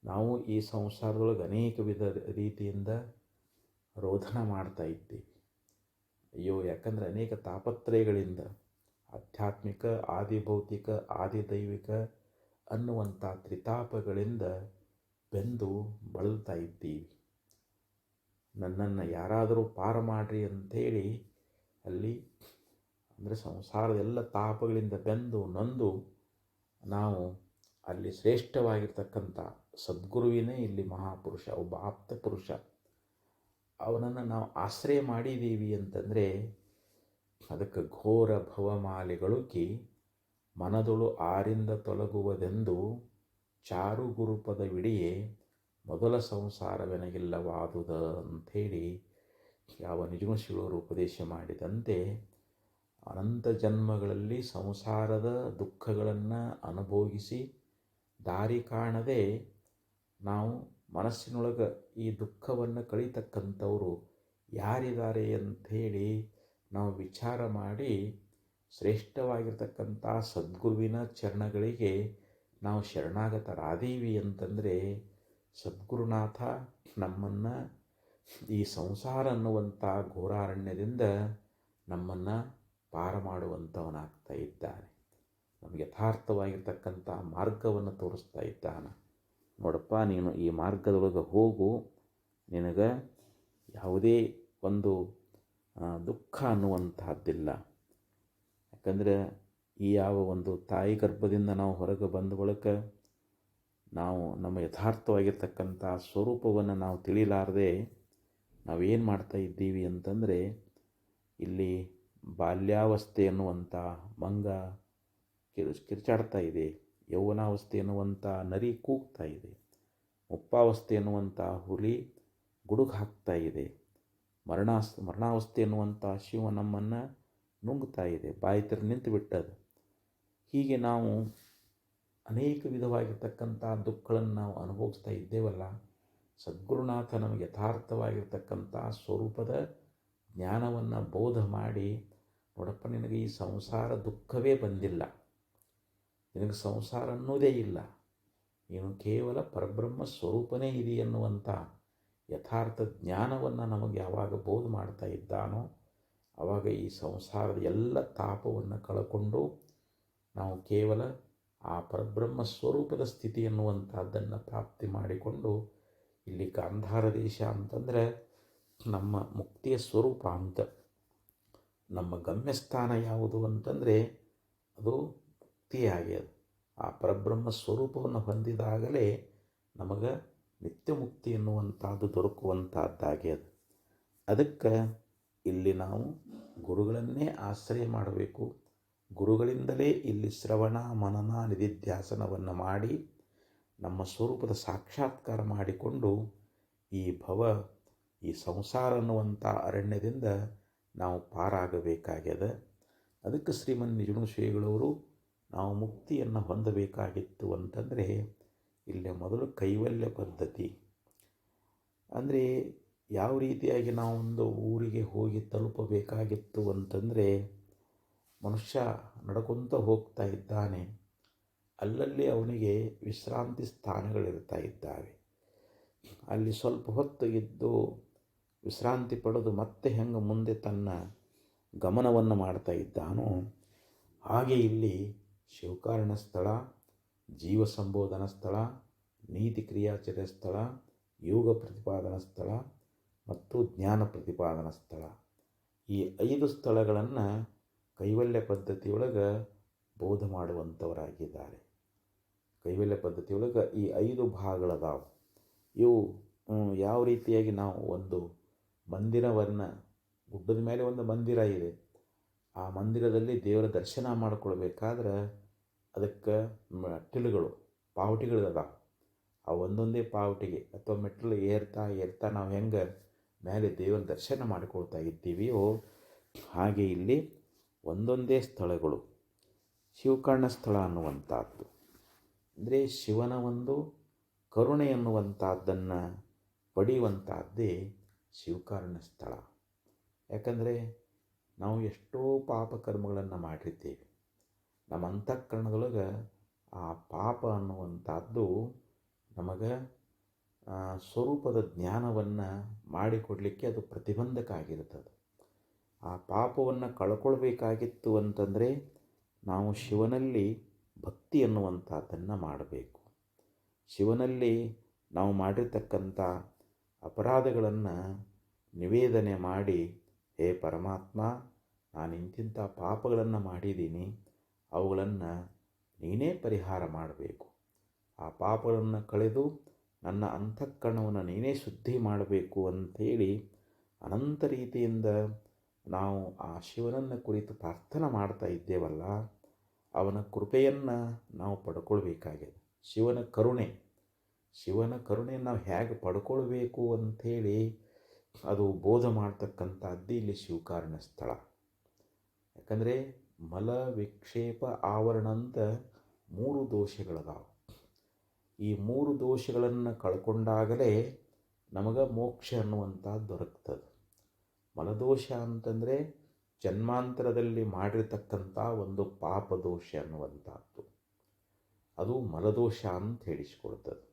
ನಾವು ಈ ಸಂಸಾರದೊಳಗೆ ಅನೇಕ ವಿಧ ರೀತಿಯಿಂದ ರೋಧನ ಮಾಡ್ತಾ ಇದ್ದೀವಿ. ಅಯ್ಯೋ, ಯಾಕಂದರೆ ಅನೇಕ ತಾಪತ್ರಯಗಳಿಂದ ಆಧ್ಯಾತ್ಮಿಕ, ಆದಿಭೌತಿಕ, ಆದಿದೈವಿಕ ಅನ್ನುವಂಥ ತ್ರಿತಾಪಗಳಿಂದ ಬೆಂದು ಬಳಲ್ತಾ ಇದ್ದೀವಿ. ನನ್ನನ್ನು ಯಾರಾದರೂ ಪಾರ ಮಾಡ್ರಿ ಅಂಥೇಳಿ ಅಲ್ಲಿ ಅಂದರೆ ಸಂಸಾರದ ಎಲ್ಲ ತಾಪಗಳಿಂದ ಬೆಂದು ನೊಂದು ನಾವು ಅಲ್ಲಿ ಶ್ರೇಷ್ಠವಾಗಿರ್ತಕ್ಕಂಥ ಸದ್ಗುರುವಿನೇ ಇಲ್ಲಿ ಮಹಾಪುರುಷ, ಒಬ್ಬ ಆಪ್ತ ಪುರುಷ. ಅವನನ್ನು ನಾವು ಆಶ್ರಯ ಮಾಡಿದ್ದೀವಿ ಅಂತಂದರೆ ಅದಕ್ಕೆ ಘೋರ ಭವಮಾಲೆಗಳುಕಿ ಮನದೊಳು ಆರಿಂದ ತೊಲಗುವುದೆಂದು ಚಾರು ಗುರುಪದವಿಡಿಯೇ ಮೊದಲ ಸಂಸಾರವೆನಗಿಲ್ಲವಾದುದ ಅಂಥೇಳಿ ಯಾವ ನಿಜಗುಣಶೀಲರು ಉಪದೇಶ ಮಾಡಿದಂತೆ ಅನಂತ ಜನ್ಮಗಳಲ್ಲಿ ಸಂಸಾರದ ದುಃಖಗಳನ್ನು ಅನುಭೋಗಿಸಿ ದಾರಿ ಕಾಣದೆ ನಾವು ಮನಸ್ಸಿನೊಳಗೆ ಈ ದುಃಖವನ್ನು ಕಳೀತಕ್ಕಂಥವರು ಯಾರಿದ್ದಾರೆ ಅಂಥೇಳಿ ನಾವು ವಿಚಾರ ಮಾಡಿ ಶ್ರೇಷ್ಠವಾಗಿರ್ತಕ್ಕಂಥ ಸದ್ಗುರುವಿನ ಚರಣಗಳಿಗೆ ನಾವು ಶರಣಾಗತರಾದೀವಿ ಅಂತಂದರೆ ಸದ್ಗುರುನಾಥ ನಮ್ಮನ್ನು ಈ ಸಂಸಾರ ಅನ್ನುವಂಥ ಘೋರಾರಣ್ಯದಿಂದ ನಮ್ಮನ್ನು ಪಾರ ಮಾಡುವಂಥವನಾಗ್ತಾ ಇದ್ದಾನೆ. ನಮಗೆ ಯಥಾರ್ಥವಾಗಿರ್ತಕ್ಕಂಥ ಮಾರ್ಗವನ್ನು ತೋರಿಸ್ತಾ ಇದ್ದಾನೆ. ನೋಡಪ್ಪ, ನೀನು ಈ ಮಾರ್ಗದೊಳಗೆ ಹೋಗು, ನಿನಗೆ ಯಾವುದೇ ಒಂದು ದುಃಖ ಅನ್ನುವಂತಹದ್ದಿಲ್ಲ. ಯಾಕಂದರೆ ಈ ಯಾವ ಒಂದು ತಾಯಿ ಗರ್ಭದಿಂದ ನಾವು ಹೊರಗೆ ಬಂದ ಬಳಿಕ ನಾವು ನಮ್ಮ ಯಥಾರ್ಥವಾಗಿರ್ತಕ್ಕಂಥ ಸ್ವರೂಪವನ್ನು ನಾವು ತಿಳಿಲಾರದೆ ನಾವೇನು ಮಾಡ್ತಾ ಇದ್ದೀವಿ ಅಂತಂದರೆ ಇಲ್ಲಿ ಬಾಲ್ಯಾವಸ್ಥೆ ಅನ್ನುವಂಥ ಮಂಗ ಕಿರ್ಚಾಡ್ತಾ ಇದೆ, ಯೌವನಾವಸ್ಥೆ ಎನ್ನುವಂಥ ನರಿ ಕೂಗ್ತಾ ಇದೆ, ಮುಪ್ಪಾವಸ್ಥೆ ಎನ್ನುವಂಥ ಹುಲಿ ಗುಡುಗು ಹಾಕ್ತಾ ಇದೆ, ಮರಣಾವಸ್ಥೆ ಎನ್ನುವಂಥ ಶಿವ ನಮ್ಮನ್ನು ನುಂಗ್ತಾ ಇದೆ, ಬಾಯಿ ತೆರೆ ನಿಂತು ಬಿಟ್ಟದು. ಹೀಗೆ ನಾವು ಅನೇಕ ವಿಧವಾಗಿರ್ತಕ್ಕಂಥ ದುಃಖಗಳನ್ನು ನಾವು ಅನುಭವಿಸ್ತಾ ಇದ್ದೇವಲ್ಲ. ಸದ್ಗುರುನಾಥ ನಮಗೆ ಯಥಾರ್ಥವಾಗಿರ್ತಕ್ಕಂಥ ಸ್ವರೂಪದ ಜ್ಞಾನವನ್ನು ಬೋಧ ಮಾಡಿ, ನೋಡಪ್ಪ, ನಿನಗೆ ಈ ಸಂಸಾರ ದುಃಖವೇ ಬಂದಿಲ್ಲ, ನಿನಗೆ ಸಂಸಾರ ಅನ್ನೋದೇ ಇಲ್ಲ, ನೀನು ಕೇವಲ ಪರಬ್ರಹ್ಮ ಸ್ವರೂಪನೇ ಇದೆ ಎನ್ನುವಂಥ ಯಥಾರ್ಥ ಜ್ಞಾನವನ್ನು ನಮಗೆ ಯಾವಾಗ ಬೋಧ ಮಾಡ್ತಾ ಇದ್ದಾನೋ ಆವಾಗ ಈ ಸಂಸಾರದ ಎಲ್ಲ ತಾಪವನ್ನು ಕಳಕೊಂಡು ನಾವು ಕೇವಲ ಆ ಪರಬ್ರಹ್ಮ ಸ್ವರೂಪದ ಸ್ಥಿತಿ ಎನ್ನುವಂಥದ್ದನ್ನು ಪ್ರಾಪ್ತಿ ಮಾಡಿಕೊಂಡು ಇಲ್ಲಿ ಗಾಂಧಾರ ದೇಶ ಅಂತಂದರೆ ನಮ್ಮ ಮುಕ್ತಿಯ ಸ್ವರೂಪ ಅಂತ. ನಮ್ಮ ಗಮ್ಯಸ್ಥಾನ ಯಾವುದು ಅಂತಂದರೆ ಅದು ಮುಕ್ತಿಯಾಗ್ಯದ. ಆ ಪರಬ್ರಹ್ಮ ಸ್ವರೂಪವನ್ನು ಹೊಂದಿದಾಗಲೇ ನಮಗೆ ನಿತ್ಯ ಮುಕ್ತಿ ಎನ್ನುವಂಥದ್ದು ದೊರಕುವಂಥದ್ದಾಗ್ಯದ. ಅದಕ್ಕೆ ಇಲ್ಲಿ ನಾವು ಗುರುಗಳನ್ನೇ ಆಶ್ರಯ ಮಾಡಬೇಕು. ಗುರುಗಳಿಂದಲೇ ಇಲ್ಲಿ ಶ್ರವಣ ಮನನ ನಿಧಿಧ್ಯಾಸನವನ್ನು ಮಾಡಿ ನಮ್ಮ ಸ್ವರೂಪದ ಸಾಕ್ಷಾತ್ಕಾರ ಮಾಡಿಕೊಂಡು ಈ ಸಂಸಾರ ಅನ್ನುವಂಥ ಅರಣ್ಯದಿಂದ ನಾವು ಪಾರಾಗಬೇಕಾಗ್ಯದ. ಅದಕ್ಕೆ ಶ್ರೀಮನ್ ನಿಜಗುಣ ಶ್ರೀಗಳವರು ನಾವು ಮುಕ್ತಿಯನ್ನು ಹೊಂದಬೇಕಾಗಿತ್ತು ಅಂತಂದರೆ ಇಲ್ಲಿ ಮೊದಲು ಕೈವಲ್ಯ ಪದ್ಧತಿ ಅಂದರೆ ಯಾವ ರೀತಿಯಾಗಿ ನಾವು ಒಂದು ಊರಿಗೆ ಹೋಗಿ ತಲುಪಬೇಕಾಗಿತ್ತು ಅಂತಂದರೆ ಮನುಷ್ಯ ನಡ್ಕೊತ ಹೋಗ್ತಾ ಇದ್ದಾನೆ, ಅಲ್ಲಲ್ಲಿ ಅವನಿಗೆ ವಿಶ್ರಾಂತಿ ಸ್ಥಾನಗಳಿರ್ತಾ ಇದ್ದಾವೆ. ಅಲ್ಲಿ ಸ್ವಲ್ಪ ಹೊತ್ತು ಇದ್ದು ವಿಶ್ರಾಂತಿ ಪಡೆದು ಮತ್ತೆ ಹೆಂಗೆ ಮುಂದೆ ತನ್ನ ಗಮನವನ್ನು ಮಾಡ್ತಾ ಇದ್ದಾನೋ ಹಾಗೆ ಇಲ್ಲಿ ಶಿವಕಾರಣ ಸ್ಥಳ, ಜೀವ ಸಂಬೋಧನಾ ಸ್ಥಳ, ನೀತಿ ಕ್ರಿಯಾಚರ್ಯ ಸ್ಥಳ, ಯೋಗ ಪ್ರತಿಪಾದನಾ ಸ್ಥಳ ಮತ್ತು ಜ್ಞಾನ ಪ್ರತಿಪಾದನಾ ಸ್ಥಳ, ಈ 5 ಸ್ಥಳಗಳನ್ನು ಕೈವಲ್ಯ ಪದ್ಧತಿಯೊಳಗೆ ಬೋಧ ಮಾಡುವಂಥವರಾಗಿದ್ದಾರೆ. ಕೈವಲ್ಯ ಪದ್ಧತಿಯೊಳಗೆ ಈ 5 ಭಾಗಗಳದಾವು. ಇವು ಯಾವ ರೀತಿಯಾಗಿ ನಾವು ಒಂದು ಮಂದಿರವನ್ನು, ಗುಡ್ಡದ ಮೇಲೆ ಒಂದು ಮಂದಿರ ಇದೆ, ಆ ಮಂದಿರದಲ್ಲಿ ದೇವರ ದರ್ಶನ ಮಾಡಿಕೊಳ್ಬೇಕಾದ್ರೆ ಅದಕ್ಕೆ ಮೆಟ್ಟಿಲುಗಳು, ಪಾವಟಿಗಳದಾವೆ. ಆ ಒಂದೊಂದೇ ಪಾವಟಿಗೆ ಅಥವಾ ಮೆಟ್ಟಿಲು ಏರ್ತಾ ನಾವು ಹೆಂಗೆ ಮೇಲೆ ದೇವರ ದರ್ಶನ ಮಾಡಿಕೊಳ್ತಾ ಇದ್ದೀವಿಯೋ ಹಾಗೆ ಇಲ್ಲಿ ಒಂದೊಂದೇ ಸ್ಥಳಗಳು. ಶಿವಕರ್ಣ ಸ್ಥಳ ಅನ್ನುವಂಥದ್ದು ಅಂದರೆ ಶಿವನ ಒಂದು ಕರುಣೆ ಎನ್ನುವಂಥದ್ದನ್ನು ಪಡೆಯುವಂಥದ್ದೇ ಶಿವಕಾರುಣ್ಯ ಸ್ಥಳ. ಯಾಕಂದರೆ ನಾವು ಎಷ್ಟೋ ಪಾಪಕರ್ಮಗಳನ್ನು ಮಾಡಿರ್ತೇವೆ. ನಮ್ಮ ಅಂತಃಕರಣದೊಳಗೆ ಆ ಪಾಪ ಅನ್ನುವಂಥದ್ದು ನಮಗೆ ಸ್ವರೂಪದ ಜ್ಞಾನವನ್ನು ಮಾಡಿಕೊಡಲಿಕ್ಕೆ ಅದು ಪ್ರತಿಬಂಧಕ ಆಗಿರ್ತದೆ. ಆ ಪಾಪವನ್ನು ಕಳ್ಕೊಳ್ಬೇಕಾಗಿತ್ತು ಅಂತಂದರೆ ನಾವು ಶಿವನಲ್ಲಿ ಭಕ್ತಿ ಅನ್ನುವಂಥದ್ದನ್ನು ಮಾಡಬೇಕು. ಶಿವನಲ್ಲಿ ನಾವು ಮಾಡಿರ್ತಕ್ಕಂಥ ಅಪರಾಧಗಳನ್ನು ನಿವೇದನೆ ಮಾಡಿ, ಹೇ ಪರಮಾತ್ಮ, ನಾನು ಇಂತಿಂಥ ಪಾಪಗಳನ್ನು ಮಾಡಿದ್ದೀನಿ, ಅವುಗಳನ್ನು ನೀನೇ ಪರಿಹಾರ ಮಾಡಬೇಕು. ಆ ಪಾಪಗಳನ್ನು ಕಳೆದು ನನ್ನ ಅಂತಃಕರಣವನ್ನು ನೀನೇ ಶುದ್ಧಿ ಮಾಡಬೇಕು ಅಂಥೇಳಿ ಅನಂತ ರೀತಿಯಿಂದ ನಾವು ಆ ಶಿವನನ್ನು ಕುರಿತು ಪ್ರಾರ್ಥನೆ ಮಾಡ್ತಾ ಇದ್ದೇವಲ್ಲ, ಅವನ ಕೃಪೆಯನ್ನು ನಾವು ಪಡ್ಕೊಳ್ಬೇಕಾಗಿದೆ. ಶಿವನ ಕರುಣೆ ನಾವು ಹೇಗೆ ಪಡ್ಕೊಳ್ಬೇಕು ಅಂಥೇಳಿ ಅದು ಬೋಧ ಮಾಡ್ತಕ್ಕಂಥದ್ದು ಇಲ್ಲಿ ಶಿವಕಾರುಣ್ಯ ಸ್ಥಳ. ಯಾಕಂದರೆ ಮಲ ವಿಕ್ಷೇಪ ಆವರಣ ಅಂತ 3 ದೋಷಗಳದಾವೆ. ಈ 3 ದೋಷಗಳನ್ನು ಕಳ್ಕೊಂಡಾಗಲೇ ನಮಗೆ ಮೋಕ್ಷ ಅನ್ನುವಂಥದ್ದು ದೊರಕ್ತದೆ. ಮಲದೋಷ ಅಂತಂದರೆ ಜನ್ಮಾಂತರದಲ್ಲಿ ಮಾಡಿರ್ತಕ್ಕಂಥ ಒಂದು ಪಾಪದೋಷ ಅನ್ನುವಂಥದ್ದು, ಅದು ಮಲದೋಷ ಅಂತ ಹೇಳಿಸ್ಕೊಳ್ತದೆ.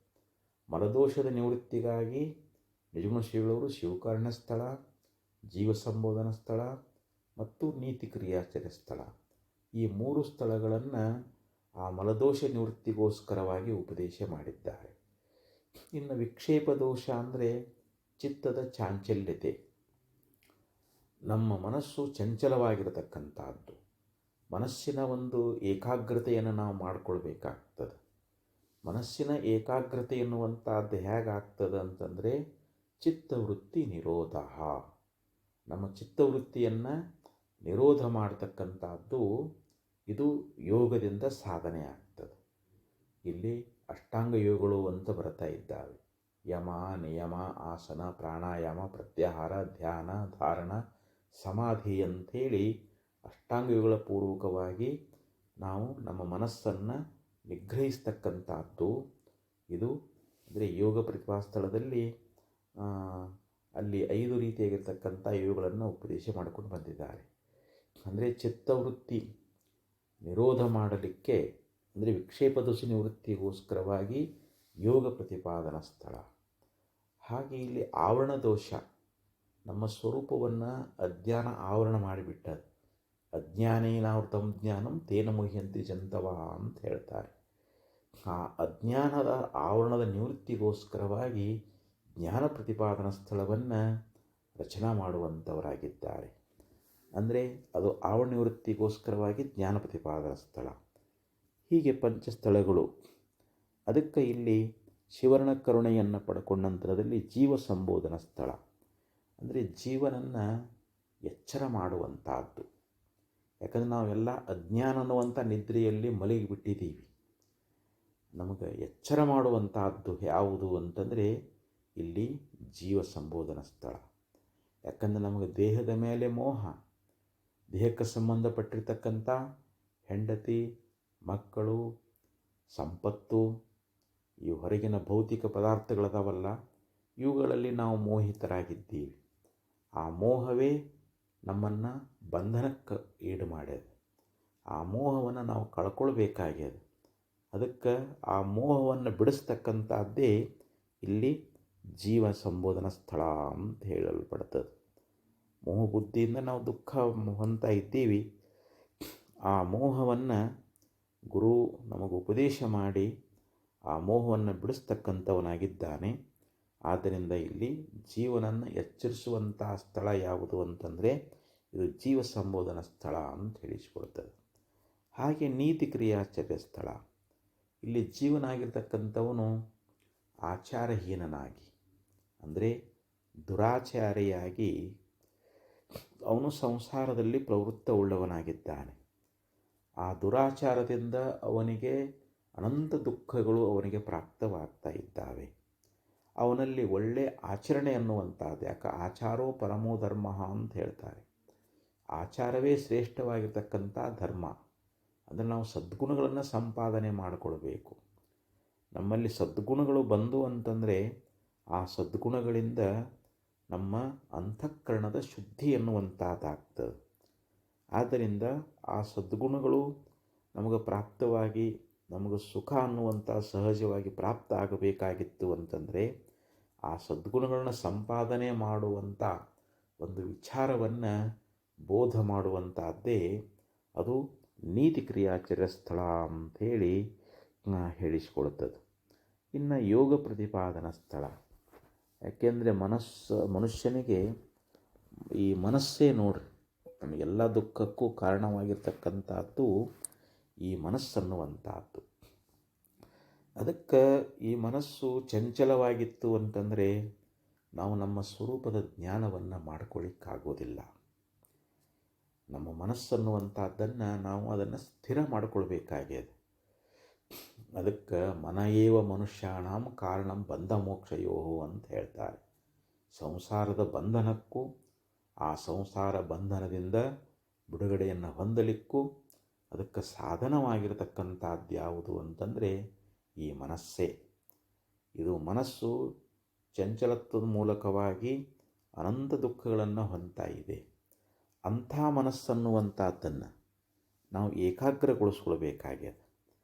ಮಲದೋಷದ ನಿವೃತ್ತಿಗಾಗಿ ನಿಜಗುಣ ಶ್ರೀಗಳವರು ಶಿವಕಾರುಣ್ಯ ಸ್ಥಳ, ಜೀವ ಸಂಬೋಧನಾ ಸ್ಥಳ ಮತ್ತು ನೀತಿ ಕ್ರಿಯಾಚರ್ಯ ಸ್ಥಳ, ಈ 3 ಸ್ಥಳಗಳನ್ನು ಆ ಮಲದೋಷ ನಿವೃತ್ತಿಗೋಸ್ಕರವಾಗಿ ಉಪದೇಶ ಮಾಡಿದ್ದಾರೆ. ಇನ್ನು ವಿಕ್ಷೇಪ ದೋಷ ಅಂದರೆ ಚಿತ್ತದ ಚಾಂಚಲ್ಯತೆ. ನಮ್ಮ ಮನಸ್ಸು ಚಂಚಲವಾಗಿರತಕ್ಕಂಥದ್ದು. ಮನಸ್ಸಿನ ಒಂದು ಏಕಾಗ್ರತೆಯನ್ನು ನಾವು ಮಾಡಿಕೊಳ್ಬೇಕಾಗ್ತದೆ. ಮನಸ್ಸಿನ ಏಕಾಗ್ರತೆ ಎನ್ನುವಂಥದ್ದು ಹೇಗಾಗ್ತದೆ ಅಂತಂದರೆ ಚಿತ್ತವೃತ್ತಿ ನಿರೋಧ. ನಮ್ಮ ಚಿತ್ತವೃತ್ತಿಯನ್ನು ನಿರೋಧ ಮಾಡತಕ್ಕಂಥದ್ದು ಇದು ಯೋಗದಿಂದ ಸಾಧನೆ ಆಗ್ತದೆ. ಇಲ್ಲಿ ಅಷ್ಟಾಂಗ ಯೋಗಗಳು ಅಂತ ಬರ್ತಾ ಇದ್ದಾವೆ. ಯಮ, ನಿಯಮ, ಆಸನ, ಪ್ರಾಣಾಯಾಮ, ಪ್ರತ್ಯಾಹಾರ, ಧ್ಯಾನ, ಧಾರಣ, ಸಮಾಧಿ ಅಂಥೇಳಿ ಅಷ್ಟಾಂಗ ಯೋಗಗಳ ಪೂರ್ವಕವಾಗಿ ನಾವು ನಮ್ಮ ಮನಸ್ಸನ್ನು ನಿಗ್ರಹಿಸ್ತಕ್ಕಂಥದ್ದು ಇದು. ಅಂದರೆ ಯೋಗ ಪ್ರತಿಭಾ ಸ್ಥಳದಲ್ಲಿ ಅಲ್ಲಿ 5 ರೀತಿಯಾಗಿರ್ತಕ್ಕಂಥ ಯೋಗಗಳನ್ನು ಉಪದೇಶ ಮಾಡಿಕೊಂಡು ಬಂದಿದ್ದಾರೆ. ಅಂದರೆ ಚಿತ್ತವೃತ್ತಿ ನಿರೋಧ ಮಾಡಲಿಕ್ಕೆ, ಅಂದರೆ ವಿಕ್ಷೇಪ ದೋಷ ನಿವೃತ್ತಿಗೋಸ್ಕರವಾಗಿ ಯೋಗ ಪ್ರತಿಪಾದನಾ ಸ್ಥಳ. ಹಾಗೆ ಇಲ್ಲಿ ಆವರಣ ದೋಷ, ನಮ್ಮ ಸ್ವರೂಪವನ್ನು ಅಜ್ಞಾನ ಆವರಣ ಮಾಡಿಬಿಟ್ಟದು. ಅಜ್ಞಾನೇನಾವೃತಂ ಜ್ಞಾನಂ ತೇನ ಮುಹ್ಯಂತಿ ಜಂತವ ಅಂತ ಹೇಳ್ತಾರೆ. ಆ ಅಜ್ಞಾನದ ಆವರಣದ ನಿವೃತ್ತಿಗೋಸ್ಕರವಾಗಿ ಜ್ಞಾನ ಪ್ರತಿಪಾದನಾ ಸ್ಥಳವನ್ನು ರಚನಾ ಮಾಡುವಂಥವರಾಗಿದ್ದಾರೆ. ಅಂದರೆ ಅದು ಆವರಣ ನಿವೃತ್ತಿಗೋಸ್ಕರವಾಗಿ ಜ್ಞಾನ ಪ್ರತಿಪಾದನಾ ಸ್ಥಳ. ಹೀಗೆ ಪಂಚಸ್ಥಳಗಳು. ಅದಕ್ಕೆ ಇಲ್ಲಿ ಶಿವನ ಕರುಣೆಯನ್ನು ಪಡ್ಕೊಂಡ ನಂತರದಲ್ಲಿ ಜೀವ ಸಂಬೋಧನಾ ಸ್ಥಳ, ಅಂದರೆ ಜೀವನನ್ನು ಎಚ್ಚರ ಮಾಡುವಂಥದ್ದು. ಯಾಕಂದರೆ ನಾವೆಲ್ಲ ಅಜ್ಞಾನ ಅನ್ನುವಂಥ ನಿದ್ರೆಯಲ್ಲಿ ಮಲಗಿಬಿಟ್ಟಿದ್ದೀವಿ. ನಮಗೆ ಎಚ್ಚರ ಮಾಡುವಂಥದ್ದು ಯಾವುದು ಅಂತಂದರೆ ಇಲ್ಲಿ ಜೀವ ಸಂಬೋಧನಾ ಸ್ಥಳ. ಯಾಕಂದರೆ ನಮಗೆ ದೇಹದ ಮೇಲೆ ಮೋಹ, ದೇಹಕ್ಕೆ ಸಂಬಂಧಪಟ್ಟಿರ್ತಕ್ಕಂಥ ಹೆಂಡತಿ, ಮಕ್ಕಳು, ಸಂಪತ್ತು, ಈ ಹೊರಗಿನ ಭೌತಿಕ ಪದಾರ್ಥಗಳದಾವಲ್ಲ, ಇವುಗಳಲ್ಲಿ ನಾವು ಮೋಹಿತರಾಗಿದ್ದೀವಿ. ಆ ಮೋಹವೇ ನಮ್ಮನ್ನು ಬಂಧನಕ್ಕೆ ಈಡು ಮಾಡ್ಯದ. ಆ ಮೋಹವನ್ನು ನಾವು ಕಳ್ಕೊಳ್ಬೇಕಾಗ್ಯದ. ಅದಕ್ಕೆ ಆ ಮೋಹವನ್ನು ಬಿಡಿಸ್ತಕ್ಕಂಥದ್ದೇ ಇಲ್ಲಿ ಜೀವ ಸಂಬೋಧನಾ ಸ್ಥಳ ಅಂತ ಹೇಳಲ್ಪಡ್ತದೆ. ಮೋಹ ಬುದ್ಧಿಯಿಂದ ನಾವು ದುಃಖ ಹೊಂದ್ತಾ ಇದ್ದೀವಿ. ಆ ಮೋಹವನ್ನು ಗುರು ನಮಗೆ ಉಪದೇಶ ಮಾಡಿ ಆ ಮೋಹವನ್ನು ಬಿಡಿಸ್ತಕ್ಕಂಥವನಾಗಿದ್ದಾನೆ. ಆದ್ದರಿಂದ ಇಲ್ಲಿ ಜೀವನನ್ನು ಎಚ್ಚರಿಸುವಂತಹ ಸ್ಥಳ ಯಾವುದು ಅಂತಂದರೆ ಇದು ಜೀವ ಸಂಬೋಧನಾ ಸ್ಥಳ ಅಂತ ಹೇಳಿಸ್ಕೊಳ್ತದೆ. ಹಾಗೆ ನೀತಿ ಕ್ರಿಯಾಚರ್ಯ ಸ್ಥಳ. ಇಲ್ಲಿ ಜೀವನಾಗಿರ್ತಕ್ಕಂಥವನು ಆಚಾರಹೀನನಾಗಿ, ಅಂದರೆ ದುರಾಚಾರಿಯಾಗಿ ಅವನು ಸಂಸಾರದಲ್ಲಿ ಪ್ರವೃತ್ತವುಳ್ಳವನಾಗಿದ್ದಾನೆ. ಆ ದುರಾಚಾರದಿಂದ ಅವನಿಗೆ ಅನಂತ ದುಃಖಗಳು ಅವನಿಗೆ ಪ್ರಾಪ್ತವಾಗ್ತಾ ಇದ್ದಾವೆ. ಅವನಲ್ಲಿ ಒಳ್ಳೆ ಆಚರಣೆ ಅನ್ನುವಂಥದ್ದು, ಯಾಕೆ ಆಚಾರೋ ಪರಮೋ ಧರ್ಮ ಅಂತ ಹೇಳ್ತಾರೆ. ಆಚಾರವೇ ಶ್ರೇಷ್ಠವಾಗಿರ್ತಕ್ಕಂಥ ಧರ್ಮ. ಅಂದರೆ ನಾವು ಸದ್ಗುಣಗಳನ್ನು ಸಂಪಾದನೆ ಮಾಡಿಕೊಳ್ಬೇಕು. ನಮ್ಮಲ್ಲಿ ಸದ್ಗುಣಗಳು ಬಂದು ಅಂತಂದರೆ ಆ ಸದ್ಗುಣಗಳಿಂದ ನಮ್ಮ ಅಂತಃಕರಣದ ಶುದ್ಧಿ ಎನ್ನುವಂಥದ್ದಾಗ್ತದೆ. ಆದ್ದರಿಂದ ಆ ಸದ್ಗುಣಗಳು ನಮಗೆ ಪ್ರಾಪ್ತವಾಗಿ ನಮಗೆ ಸುಖ ಅನ್ನುವಂಥ ಸಹಜವಾಗಿ ಪ್ರಾಪ್ತ ಆಗಬೇಕಾಗಿತ್ತು ಅಂತಂದರೆ ಆ ಸದ್ಗುಣಗಳನ್ನ ಸಂಪಾದನೆ ಮಾಡುವಂಥ ಒಂದು ವಿಚಾರವನ್ನು ಬೋಧ ಮಾಡುವಂಥದ್ದೇ ಅದು ನೀತಿ ಕ್ರಿಯಾಚರ್ಯ ಸ್ಥಳ ಅಂಥೇಳಿ ಹೇಳಿಸಿಕೊಳ್ತದೆ. ಇನ್ನು ಯೋಗ ಪ್ರತಿಪಾದನಾ ಸ್ಥಳ, ಯಾಕೆಂದರೆ ಮನುಷ್ಯನಿಗೆ ಈ ಮನಸ್ಸೇ ನೋಡ್ರಿ ನಮಗೆಲ್ಲ ದುಃಖಕ್ಕೂ ಕಾರಣವಾಗಿರ್ತಕ್ಕಂಥದ್ದು ಈ ಮನಸ್ಸನ್ನುವಂಥದ್ದು. ಅದಕ್ಕೆ ಈ ಮನಸ್ಸು ಚಂಚಲವಾಗಿತ್ತು ಅಂತಂದರೆ ನಾವು ನಮ್ಮ ಸ್ವರೂಪದ ಜ್ಞಾನವನ್ನು ಮಾಡ್ಕೊಳ್ಳಿಕ್ಕಾಗೋದಿಲ್ಲ. ನಮ್ಮ ಮನಸ್ಸನ್ನುವಂಥದ್ದನ್ನು ನಾವು ಅದನ್ನು ಸ್ಥಿರ ಮಾಡಿಕೊಳ್ಬೇಕಾಗ್ಯದ. ಅದಕ್ಕೆ ಮನಯೇವ ಮನುಷ್ಯಾಣಂ ಕಾರಣಂ ಬಂಧ ಮೋಕ್ಷಯೋ ಅಂತ ಹೇಳ್ತಾರೆ. ಸಂಸಾರದ ಬಂಧನಕ್ಕೂ ಆ ಸಂಸಾರ ಬಂಧನದಿಂದ ಬಿಡುಗಡೆಯನ್ನು ಹೊಂದಲಿಕ್ಕೂ ಅದಕ್ಕೆ ಸಾಧನವಾಗಿರತಕ್ಕಂಥದ್ದು ಯಾವುದು ಅಂತಂದರೆ ಈ ಮನಸ್ಸೇ. ಇದು ಮನಸ್ಸು ಚಂಚಲತ್ವದ ಮೂಲಕವಾಗಿ ಅನಂತ ದುಃಖಗಳನ್ನು ಹೊಂದ್ತಾ ಇದೆ. ಅಂಥ ಮನಸ್ಸನ್ನುವಂಥದ್ದನ್ನು ನಾವು ಏಕಾಗ್ರಗೊಳಿಸ್ಕೊಳ್ಬೇಕಾಗ್ಯದ.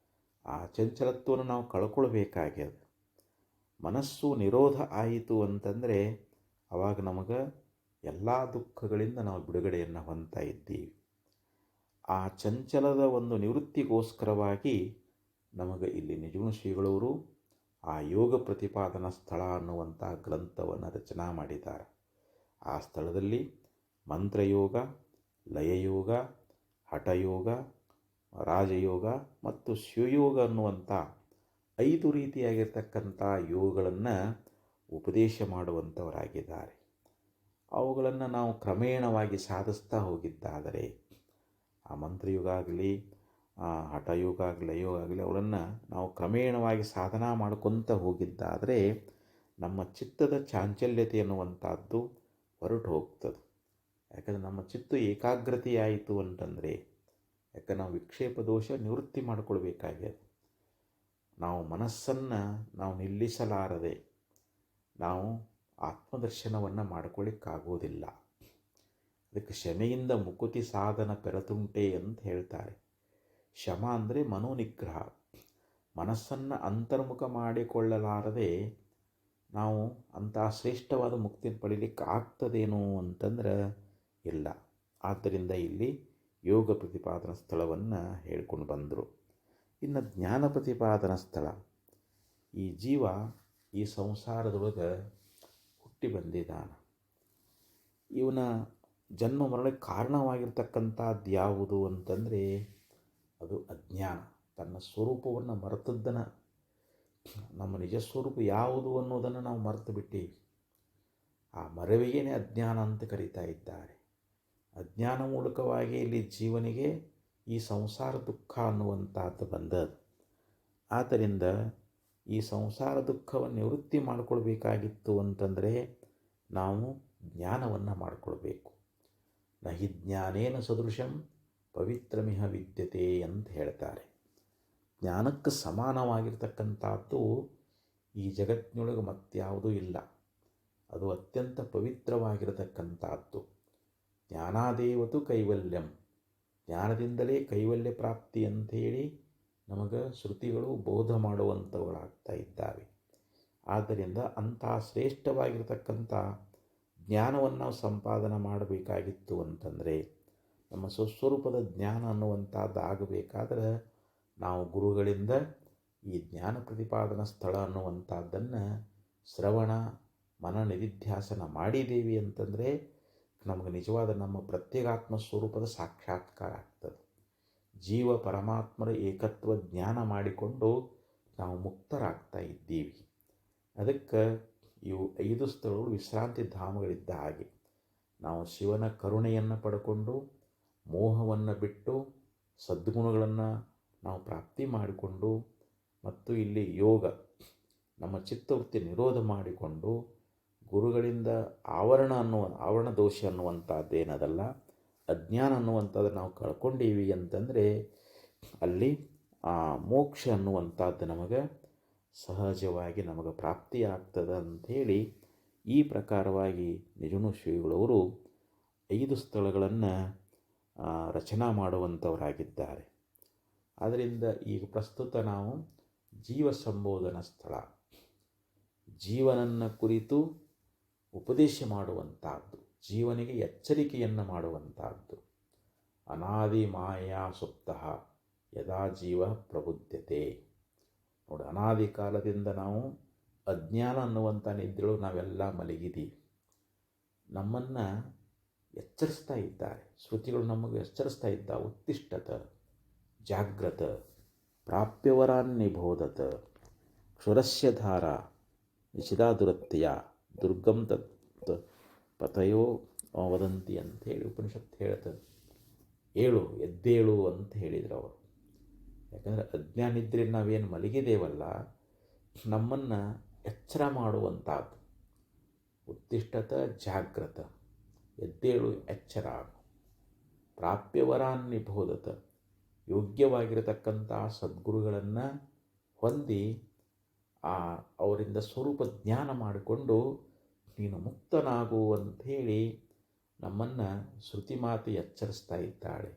ಆ ಚಂಚಲತ್ವವನ್ನು ನಾವು ಕಳ್ಕೊಳ್ಬೇಕಾಗ್ಯದ. ಮನಸ್ಸು ನಿರೋಧ ಆಯಿತು ಅಂತಂದರೆ ಆವಾಗ ನಮಗೆ ಎಲ್ಲ ದುಃಖಗಳಿಂದ ನಾವು ಬಿಡುಗಡೆಯನ್ನು ಹೊಂದ್ತಾ ಇದ್ದೀವಿ. ಆ ಚಂಚಲದ ಒಂದು ನಿವೃತ್ತಿಗೋಸ್ಕರವಾಗಿ ನಮಗೆ ಇಲ್ಲಿ ನಿಜಗುಣ ಶ್ರೀಗಳವರು ಆ ಯೋಗ ಪ್ರತಿಪಾದನಾ ಸ್ಥಳ ಅನ್ನುವಂಥ ಗ್ರಂಥವನ್ನು ರಚನಾ ಮಾಡಿದ್ದಾರೆ. ಆ ಸ್ಥಳದಲ್ಲಿ ಮಂತ್ರಯೋಗ, ಲಯಯೋಗ, ಹಠಯೋಗ, ರಾಜಯೋಗ ಮತ್ತು ಶಿವಯೋಗ ಅನ್ನುವಂಥ 5 ರೀತಿಯಾಗಿರ್ತಕ್ಕಂಥ ಯೋಗಗಳನ್ನು ಉಪದೇಶ ಮಾಡುವಂಥವರಾಗಿದ್ದಾರೆ. ಅವುಗಳನ್ನು ನಾವು ಕ್ರಮೇಣವಾಗಿ ಸಾಧಿಸ್ತಾ ಹೋಗಿದ್ದಾದರೆ ಆ ಮಂತ್ರಯೋಗ ಆಗಲಿ, ಹಠಯೋಗ ಆಗಲಿ, ಲಯಯೋಗ ಆಗಲಿ ಅವುಗಳನ್ನು ನಾವು ಕ್ರಮೇಣವಾಗಿ ಸಾಧನಾ ಮಾಡ್ಕೊತ ಹೋಗಿದ್ದಾದರೆ ನಮ್ಮ ಚಿತ್ತದ ಚಾಂಚಲ್ಯತೆ ಎನ್ನುವಂಥದ್ದು ಹೊರಟು ಹೋಗ್ತದೆ. ಯಾಕಂದರೆ ನಮ್ಮ ಚಿತ್ತ ಏಕಾಗ್ರತೆಯಾಯಿತು ಅಂತಂದರೆ ಯಾಕಂದ್ರೆ ನಾವು ವಿಕ್ಷೇಪ ದೋಷ ನಿವೃತ್ತಿ ಮಾಡಿಕೊಳ್ಬೇಕಾಗ್ಯದ. ನಾವು ಮನಸ್ಸನ್ನು ನಾವು ನಿಲ್ಲಿಸಲಾರದೆ ನಾವು ಆತ್ಮದರ್ಶನವನ್ನು ಮಾಡ್ಕೊಳ್ಳಿಕ್ಕಾಗೋದಿಲ್ಲ. ಅದಕ್ಕೆ ಶಮೆಯಿಂದ ಮುಕುತಿ ಸಾಧನ ಪೆರತುಂಟೆ ಅಂತ ಹೇಳ್ತಾರೆ. ಶಮ ಅಂದರೆ ಮನೋನಿಗ್ರಹ. ಮನಸ್ಸನ್ನು ಅಂತರ್ಮುಖ ಮಾಡಿಕೊಳ್ಳಲಾರದೆ ನಾವು ಅಂಥ ಶ್ರೇಷ್ಠವಾದ ಮುಕ್ತಿ ಪಡೀಲಿಕ್ಕೆ ಆಗ್ತದೇನೋ ಅಂತಂದ್ರೆ ಇಲ್ಲ. ಆದ್ದರಿಂದ ಇಲ್ಲಿ ಯೋಗ ಪ್ರತಿಪಾದನಾ ಸ್ಥಳವನ್ನು ಹೇಳ್ಕೊಂಡು ಬಂದರು. ಇನ್ನು ಜ್ಞಾನ ಪ್ರತಿಪಾದನಾ ಸ್ಥಳ, ಈ ಜೀವ ಈ ಸಂಸಾರದೊಳಗೆ ಹುಟ್ಟಿ ಬಂದಿದ್ದಾನೆ. ಇವನ ಜನ್ಮ ಮರಣಕ್ಕೆ ಕಾರಣವಾಗಿರ್ತಕ್ಕಂಥದ್ದು ಯಾವುದು ಅಂತಂದರೆ ಅದು ಅಜ್ಞಾನ. ತನ್ನ ಸ್ವರೂಪವನ್ನು ಮರೆತದ್ದನ್ನು, ನಮ್ಮ ನಿಜ ಸ್ವರೂಪ ಯಾವುದು ಅನ್ನೋದನ್ನು ನಾವು ಮರೆತು ಬಿಟ್ಟೀವಿ. ಆ ಮರೆವಿಗೇನೆ ಅಜ್ಞಾನ ಅಂತ ಕರೀತಾ ಇದ್ದಾರೆ. ಅಜ್ಞಾನ ಮೂಲಕವಾಗಿ ಇಲ್ಲಿ ಜೀವನಿಗೆ ಈ ಸಂಸಾರ ದುಃಖ ಅನ್ನುವಂಥದ್ದು ಬಂದದ್ದು. ಆದ್ದರಿಂದ ಈ ಸಂಸಾರ ದುಃಖವನ್ನು ನಿವೃತ್ತಿ ಮಾಡಿಕೊಳ್ಬೇಕಾಗಿತ್ತು ಅಂತಂದರೆ ನಾವು ಜ್ಞಾನವನ್ನು ಮಾಡಿಕೊಳ್ಬೇಕು. ನಹಿ ಜ್ಞಾನೇನ ಸದೃಶಂ ಪವಿತ್ರಮಿಹ ವಿದ್ಯತೆ ಅಂತ ಹೇಳ್ತಾರೆ. ಜ್ಞಾನಕ್ಕೆ ಸಮಾನವಾಗಿರ್ತಕ್ಕಂಥದ್ದು ಈ ಜಗತ್ತಿನೊಳಗೆ ಮತ್ಯಾವುದೂ ಇಲ್ಲ. ಅದು ಅತ್ಯಂತ ಪವಿತ್ರವಾಗಿರತಕ್ಕಂಥದ್ದು. ಜ್ಞಾನಾದೇವತು ಕೈವಲ್ಯಂ, ಜ್ಞಾನದಿಂದಲೇ ಕೈವಲ್ಯ ಪ್ರಾಪ್ತಿ ಅಂಥೇಳಿ ನಮಗೆ ಶ್ರುತಿಗಳು ಬೋಧ ಮಾಡುವಂಥವುಗಳಾಗ್ತಾ ಇದ್ದಾವೆ. ಆದ್ದರಿಂದ ಅಂಥ ಶ್ರೇಷ್ಠವಾಗಿರ್ತಕ್ಕಂಥ ಜ್ಞಾನವನ್ನು ನಾವು ಸಂಪಾದನೆ ಮಾಡಬೇಕಾಗಿತ್ತು ಅಂತಂದರೆ, ನಮ್ಮ ಸ್ವಸ್ವರೂಪದ ಜ್ಞಾನ ಅನ್ನುವಂಥದ್ದು ಆಗಬೇಕಾದ್ರೆ ನಾವು ಗುರುಗಳಿಂದ ಈ ಜ್ಞಾನ ಪ್ರತಿಪಾದನಾ ಸ್ಥಳ ಅನ್ನುವಂಥದ್ದನ್ನು ಶ್ರವಣ ಮನ ನಿಧಿಧ್ಯಾಸನ ಮಾಡಿದ್ದೀವಿ ಅಂತಂದರೆ ನಮಗೆ ನಿಜವಾದ ನಮ್ಮ ಪ್ರತ್ಯೇಗಾತ್ಮ ಸ್ವರೂಪದ ಸಾಕ್ಷಾತ್ಕಾರ ಆಗ್ತದೆ. ಜೀವ ಪರಮಾತ್ಮರ ಏಕತ್ವ ಜ್ಞಾನ ಮಾಡಿಕೊಂಡು ನಾವು ಮುಕ್ತರಾಗ್ತಾ ಇದ್ದೀವಿ. ಅದಕ್ಕೆ ಇವು 5 ಸ್ಥಳಗಳು ವಿಶ್ರಾಂತಿ ಧಾಮಗಳಿದ್ದ ಹಾಗೆ. ನಾವು ಶಿವನ ಕರುಣೆಯನ್ನು ಪಡ್ಕೊಂಡು ಮೋಹವನ್ನು ಬಿಟ್ಟು ಸದ್ಗುಣಗಳನ್ನು ನಾವು ಪ್ರಾಪ್ತಿ ಮಾಡಿಕೊಂಡು ಮತ್ತು ಇಲ್ಲಿ ಯೋಗ ನಮ್ಮ ಚಿತ್ತವೃತ್ತಿ ನಿರೋಧ ಮಾಡಿಕೊಂಡು ಗುರುಗಳಿಂದ ಆವರಣ ದೋಷ ಅನ್ನುವಂಥದ್ದೇನದಲ್ಲ, ಅಜ್ಞಾನ ಅನ್ನುವಂಥದ್ದು ನಾವು ಕಳ್ಕೊಂಡೀವಿ ಅಂತಂದರೆ ಅಲ್ಲಿ ಮೋಕ್ಷ ಅನ್ನುವಂಥದ್ದು ನಮಗೆ ಸಹಜವಾಗಿ ನಮಗೆ ಪ್ರಾಪ್ತಿಯಾಗ್ತದೆ ಅಂಥೇಳಿ ಈ ಪ್ರಕಾರವಾಗಿ ನಿಜಗುಣ ಶ್ರೀಗಳವರು 5 ಸ್ಥಳಗಳನ್ನು ರಚನಾ ಮಾಡುವಂಥವರಾಗಿದ್ದಾರೆ. ಆದ್ದರಿಂದ ಈಗ ಪ್ರಸ್ತುತ ನಾವು ಜೀವ ಸಂಬೋಧನಾ ಸ್ಥಳ, ಜೀವನನ್ನು ಕುರಿತು ಉಪದೇಶ ಮಾಡುವಂಥದ್ದು, ಜೀವನಿಗೆ ಎಚ್ಚರಿಕೆಯನ್ನು ಮಾಡುವಂಥದ್ದು. ಅನಾದಿ ಮಾಯಾ ಸುಪ್ತಃ ಯದಾ ಜೀವ ಪ್ರಬುದ್ಧತೆ. ನೋಡಿ, ಅನಾದಿ ಕಾಲದಿಂದ ನಾವು ಅಜ್ಞಾನ ಅನ್ನುವಂಥ ನಿದ್ರೆಗಳು ನಾವೆಲ್ಲ ಮಲಗಿದ್ದೀವಿ. ನಮ್ಮನ್ನು ಎಚ್ಚರಿಸ್ತಾ ಇದ್ದಾರೆ ಶ್ರುತಿಗಳು, ನಮಗೆ ಎಚ್ಚರಿಸ್ತಾ ಇದ್ದ ಉತ್ತಿಷ್ಠತ ಜಾಗ್ರತ ಪ್ರಾಪ್ಯವರಾನ್ನಿಬೋಧತ ಕ್ಷುರಸ್ಯ ಧಾರ ನಿಶಿತಾ ದುರತ್ಯ ದುರ್ಗಂ ತತ್ ಪತಯೋ ವದಂತಿ ಅಂಥೇಳಿ ಉಪನಿಷತ್ತು ಹೇಳ್ತದೆ. ಏಳು, ಎದ್ದೇಳು ಅಂತ ಹೇಳಿದರು ಅವರು. ಯಾಕಂದರೆ ಅಜ್ಞಾನಿದ್ರೆ ನಾವೇನು ಮಲಗಿದೇವಲ್ಲ, ನಮ್ಮನ್ನು ಎಚ್ಚರ ಮಾಡುವಂಥದ್ದು. ಉತ್ತಿಷ್ಠತ ಜಾಗ್ರತ, ಎದ್ದೇಳು, ಎಚ್ಚರ. ಪ್ರಾಪ್ಯವರಾನ್ನಿಬೋಧತ, ಯೋಗ್ಯವಾಗಿರತಕ್ಕಂಥ ಸದ್ಗುರುಗಳನ್ನು ಹೊಂದಿ ಅವರಿಂದ ಸ್ವರೂಪ ಜ್ಞಾನ ಮಾಡಿಕೊಂಡು ನೀನು ಮುಕ್ತನಾಗು ಅಂಥೇಳಿ ನಮ್ಮನ್ನು ಶ್ರುತಿ ಮಾತು ಎಚ್ಚರಿಸ್ತಾ ಇದ್ದಾಳೆ.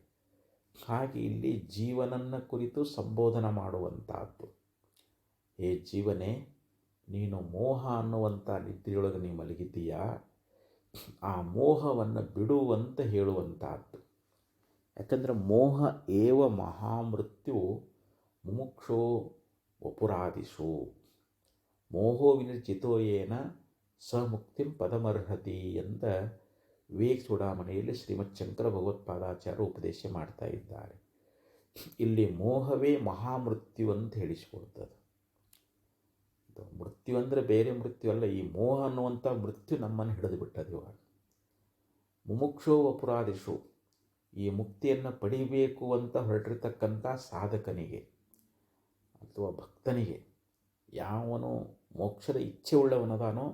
ಹಾಗೆ ಇಲ್ಲಿ ಜೀವನನ್ನು ಕುರಿತು ಸಂಬೋಧನೆ ಮಾಡುವಂಥದ್ದು. ಹೇ ಜೀವನೇ, ನೀನು ಮೋಹ ಅನ್ನುವಂಥ ನಿದ್ರೆಯೊಳಗೆ ನೀ ಮಲಗಿದ್ದೀಯಾ, ಆ ಮೋಹವನ್ನು ಬಿಡುವಂತ ಹೇಳುವಂಥದ್ದು. ಯಾಕಂದರೆ ಮೋಹ ಏವ ಮಹಾಮೃತ್ಯು ಮುಮುಕ್ಷೋ ವಪುರಾದಿಷು ಮೋಹೋ ವಿನಿರ್ಜಿತೋ ಯೇನ ಸ ಮುಕ್ತಿಂ ಪದಮರ್ಹತಿ ಅಂತ ವಿವೇಕ ಚೂಡಾಮಣಿಯಲ್ಲಿ ಶ್ರೀಮತ್ ಶಂಕರ ಭಗವತ್ಪಾದಾಚಾರ್ಯ ಉಪದೇಶ ಮಾಡ್ತಾ ಇದ್ದಾರೆ. ಇಲ್ಲಿ ಮೋಹವೇ ಮಹಾಮೃತ್ಯು ಅಂತ ಹೇಳಿಸ್ಕೊಡ್ತದೆ. ಮೃತ್ಯು ಅಂದರೆ ಬೇರೆ ಮೃತ್ಯು ಅಲ್ಲ, ಈ ಮೋಹ ಅನ್ನುವಂಥ ಮೃತ್ಯು ನಮ್ಮನ್ನು ಹಿಡಿದು ಬಿಟ್ಟದು. ಇವಾಗ ಮುಮುಕ್ಷೋ ವಪುರಾದಿಷು, ಈ ಮುಕ್ತಿಯನ್ನು ಪಡಿಬೇಕು ಅಂತ ಹೊರಟಿರ್ತಕ್ಕಂಥ ಸಾಧಕನಿಗೆ ಅಥವಾ ಭಕ್ತನಿಗೆ, ಯಾವನು ಮೋಕ್ಷದ ಇಚ್ಛೆ ಉಳ್ಳವನದಾನೋ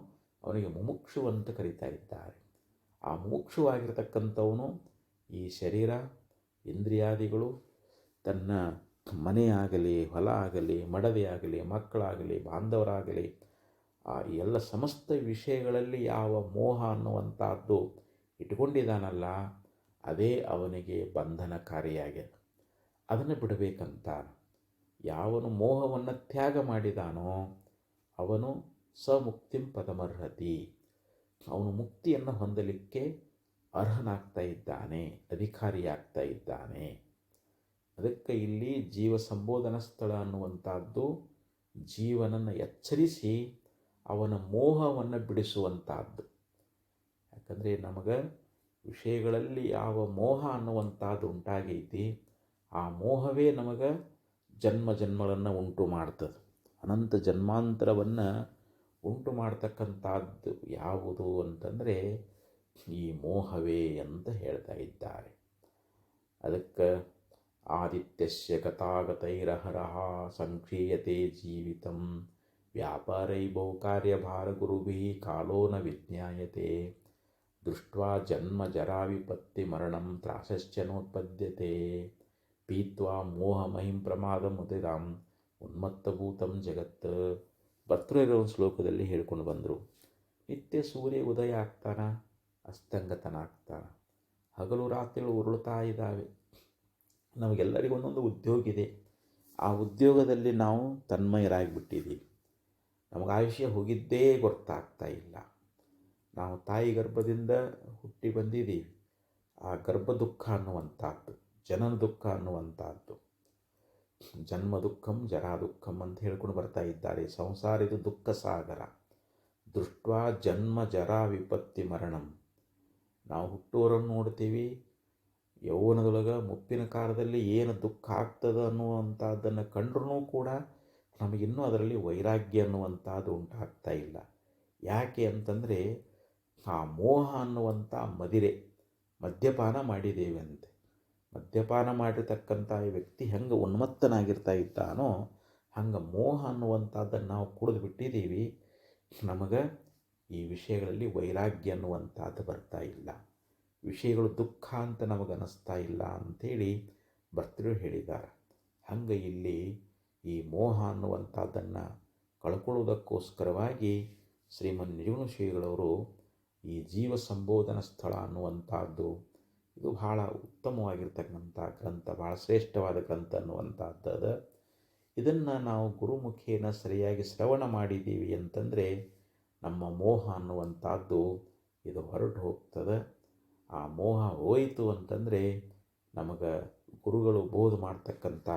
ಅವನಿಗೆ ಮುಮುಕ್ಷು ಅಂತ ಕರೀತಾ ಇದ್ದಾರೆ. ಆ ಮುಮುಕ್ಷುವಾಗಿರ್ತಕ್ಕಂಥವನು ಈ ಶರೀರ, ಇಂದ್ರಿಯಾದಿಗಳು, ತನ್ನ ಮನೆಯಾಗಲಿ, ಹೊಲ ಆಗಲಿ, ಮಡದಿಯಾಗಲಿ, ಮಕ್ಕಳಾಗಲಿ, ಬಾಂಧವರಾಗಲಿ, ಈ ಎಲ್ಲ ಸಮಸ್ತ ವಿಷಯಗಳಲ್ಲಿ ಯಾವ ಮೋಹ ಅನ್ನುವಂಥದ್ದು ಇಟ್ಕೊಂಡಿದ್ದಾನಲ್ಲ, ಅದೇ ಅವನಿಗೆ ಬಂಧನಕಾರಿಯಾಗಿದೆ. ಅದನ್ನು ಬಿಡಬೇಕಂತ ಯಾವನು ಮೋಹವನ್ನು ತ್ಯಾಗ ಮಾಡಿದಾನೋ ಅವನು ಸಮುಕ್ತಿಂ ಪದಮರ್ಹತಿ, ಅವನು ಮುಕ್ತಿಯನ್ನು ಹೊಂದಲಿಕ್ಕೆ ಅರ್ಹನಾಗ್ತಾ ಇದ್ದಾನೆ, ಅಧಿಕಾರಿಯಾಗ್ತಾ ಇದ್ದಾನೆ. ಅದಕ್ಕೆ ಇಲ್ಲಿ ಜೀವ ಸಂಬೋಧನಾ ಸ್ಥಳ ಅನ್ನುವಂಥದ್ದು ಜೀವನನ್ನು ಎಚ್ಚರಿಸಿ ಅವನ ಮೋಹವನ್ನು ಬಿಡಿಸುವಂಥದ್ದು. ಯಾಕಂದರೆ ನಮಗೆ ವಿಷಯಗಳಲ್ಲಿ ಯಾವ ಮೋಹ ಅನ್ನುವಂಥದ್ದು ಉಂಟಾಗೈತಿ, ಆ ಮೋಹವೇ ನಮಗೆ ಜನ್ಮ ಜನ್ಮಗಳನ್ನು ಉಂಟು ಮಾಡ್ತದೆ. ಅನಂತ ಜನ್ಮಾಂತರವನ್ನು ಉಂಟು ಮಾಡ್ತಕ್ಕಂಥದ್ದು ಯಾವುದು ಅಂತಂದರೆ ಈ ಮೋಹವೇ ಅಂತ ಹೇಳ್ತಾ ಇದ್ದಾರೆ. ಅದಕ್ಕೆ ಆದಿತ್ಯಸ್ಯ ಗತಾಗತೈರಹರಃ ಸಂಕ್ಷೀಯತೆ ಜೀವಿತಂ ವ್ಯಾಪಾರೈ ಬಹುಕಾರ್ಯಭಾರ ಗುರುಭಿಃ ಕಾಲೋ ನ ವಿಜ್ಞಾಯತೆ ದೃಷ್ಟ್ವಾ ಜನ್ಮ ಜರಾ ವಿಪತ್ತಿ ಮರಣಂ ತ್ರಾಸಶ್ಚ ನೋತ್ಪದ್ಯತೆ ಪೀತ್ವಾ ಮೋಹಮಹಿಂ ಪ್ರಮಾದ ಮುದಿರಾಂ ಉನ್ಮತ್ತಭೂತಂ ಜಗತ್. ಭರ್ತೃ ಶ್ಲೋಕದಲ್ಲಿ ಹೇಳ್ಕೊಂಡು ಬಂದರು. ನಿತ್ಯ ಸೂರ್ಯ ಉದಯ ಆಗ್ತಾನ, ಅಸ್ತಂಗತನಾಗ್ತಾನ, ಹಗಲು ರಾತ್ರಿಗಳು ಉರುಳ್ತಾ ಇದ್ದಾವೆ. ನಮಗೆಲ್ಲರಿಗೂ ಒಂದೊಂದು ಉದ್ಯೋಗ ಇದೆ. ಆ ಉದ್ಯೋಗದಲ್ಲಿ ನಾವು ತನ್ಮಯರಾಗಿಬಿಟ್ಟಿದ್ದೀವಿ. ನಮಗೆ ಆಯುಷ್ಯ ಹೋಗಿದ್ದೇ ಗೊತ್ತಾಗ್ತಾ ಇಲ್ಲ. ನಾವು ತಾಯಿ ಗರ್ಭದಿಂದ ಹುಟ್ಟಿ ಬಂದಿದ್ದೀವಿ. ಆ ಗರ್ಭ ದುಃಖ ಅನ್ನುವಂಥದ್ದು, ಜನನ ದುಃಖ ಅನ್ನುವಂಥದ್ದು, ಜನ್ಮ ದುಃಖಂ ಜರಾ ದುಃಖಂ ಅಂತ ಹೇಳ್ಕೊಂಡು ಬರ್ತಾ ಇದ್ದಾರೆ. ಸಂಸಾರಿದು ದುಃಖ ಸಾಗರ ದೃಷ್ಟ್ವಾ ಜನ್ಮ ಜರಾ ವಿಪತ್ತಿ ಮರಣಂ. ನಾವು ಹುಟ್ಟುವರನ್ನು ನೋಡ್ತೀವಿ, ಯೌವನದೊಳಗೆ ಮುಪ್ಪಿನ ಕಾಲದಲ್ಲಿ ಏನು ದುಃಖ ಆಗ್ತದೆ ಅನ್ನುವಂಥದ್ದನ್ನು ಕಂಡ್ರೂ ಕೂಡ ನಮಗಿನ್ನೂ ಅದರಲ್ಲಿ ವೈರಾಗ್ಯ ಅನ್ನುವಂಥದ್ದು ಉಂಟಾಗ್ತಾ ಇಲ್ಲ. ಯಾಕೆ ಅಂತಂದರೆ ಆ ಮೋಹ ಅನ್ನುವಂಥ ಮದಿರೆ, ಮದ್ಯಪಾನ ಮಾಡಿದ್ದೇವೆ ಅಂತೆ. ಮದ್ಯಪಾನ ಮಾಡಿರ್ತಕ್ಕಂಥ ವ್ಯಕ್ತಿ ಹೆಂಗೆ ಉನ್ಮತ್ತನಾಗಿರ್ತಾ ಇದ್ದಾನೋ ಹಂಗೆ ಮೋಹ ಅನ್ನುವಂಥದ್ದನ್ನು ನಾವು ಕುಡಿದು ಬಿಟ್ಟಿದ್ದೀವಿ. ನಮಗೆ ಈ ವಿಷಯಗಳಲ್ಲಿ ವೈರಾಗ್ಯ ಅನ್ನುವಂಥದ್ದು ಬರ್ತಾ ಇಲ್ಲ, ವಿಷಯಗಳು ದುಃಖ ಅಂತ ನಮಗನ್ನಿಸ್ತಾ ಇಲ್ಲ ಅಂಥೇಳಿ ಭರ್ತೃ ಹೇಳಿದ್ದಾರೆ. ಹಂಗೆ ಇಲ್ಲಿ ಈ ಮೋಹ ಅನ್ನುವಂಥದ್ದನ್ನು ಕಳ್ಕೊಳ್ಳೋದಕ್ಕೋಸ್ಕರವಾಗಿ ಶ್ರೀಮನ್ ನಿಜಗುಣ ಶ್ರೀಗಳವರು ಈ ಜೀವ ಸಂಬೋಧನ ಸ್ಥಳ ಅನ್ನುವಂಥದ್ದು ಇದು ಬಹಳ ಉತ್ತಮವಾಗಿರ್ತಕ್ಕಂಥ ಗ್ರಂಥ, ಭಾಳ ಶ್ರೇಷ್ಠವಾದ ಗ್ರಂಥ ಅನ್ನುವಂಥದ್ದು. ಇದನ್ನು ನಾವು ಗುರುಮುಖೇನ ಸರಿಯಾಗಿ ಶ್ರವಣ ಮಾಡಿದ್ದೀವಿ ಅಂತಂದರೆ ನಮ್ಮ ಮೋಹ ಅನ್ನುವಂಥದ್ದು ಇದು ಹೊರಟು ಹೋಗ್ತದೆ. ಆ ಮೋಹ ಹೋಯಿತು ಅಂತಂದರೆ ನಮಗೆ ಗುರುಗಳು ಬೋಧ ಮಾಡ್ತಕ್ಕಂಥ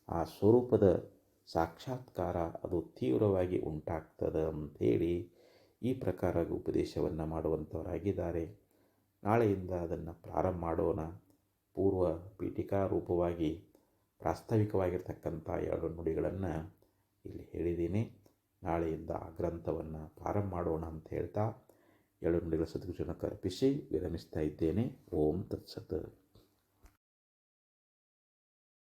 ಆ ಸ್ವರೂಪದ ಸಾಕ್ಷಾತ್ಕಾರ ಅದು ತೀವ್ರವಾಗಿ ಉಂಟಾಗ್ತದೆ ಅಂಥೇಳಿ ಈ ಪ್ರಕಾರ ಉಪದೇಶವನ್ನು ಮಾಡುವಂಥವರಾಗಿದ್ದಾರೆ. ನಾಳೆಯಿಂದ ಅದನ್ನು ಪ್ರಾರಂಭ ಮಾಡೋಣ. ಪೂರ್ವ ಪೀಠಿಕಾ ರೂಪವಾಗಿ ಪ್ರಾಸ್ತಾವಿಕವಾಗಿರ್ತಕ್ಕಂಥ 2 ನುಡಿಗಳನ್ನು ಇಲ್ಲಿ ಹೇಳಿದ್ದೀನಿ. ನಾಳೆಯಿಂದ ಆ ಗ್ರಂಥವನ್ನು ಪ್ರಾರಂಭ ಮಾಡೋಣ ಅಂತ ಹೇಳ್ತಾ 2 ನುಡಿಗಳ ಸದ್ಗುರುಗಳನ್ನು ಅರ್ಪಿಸಿ ವಿರಮಿಸ್ತಾ ಇದ್ದೇನೆ. ಓಂ ತತ್ಸತ್.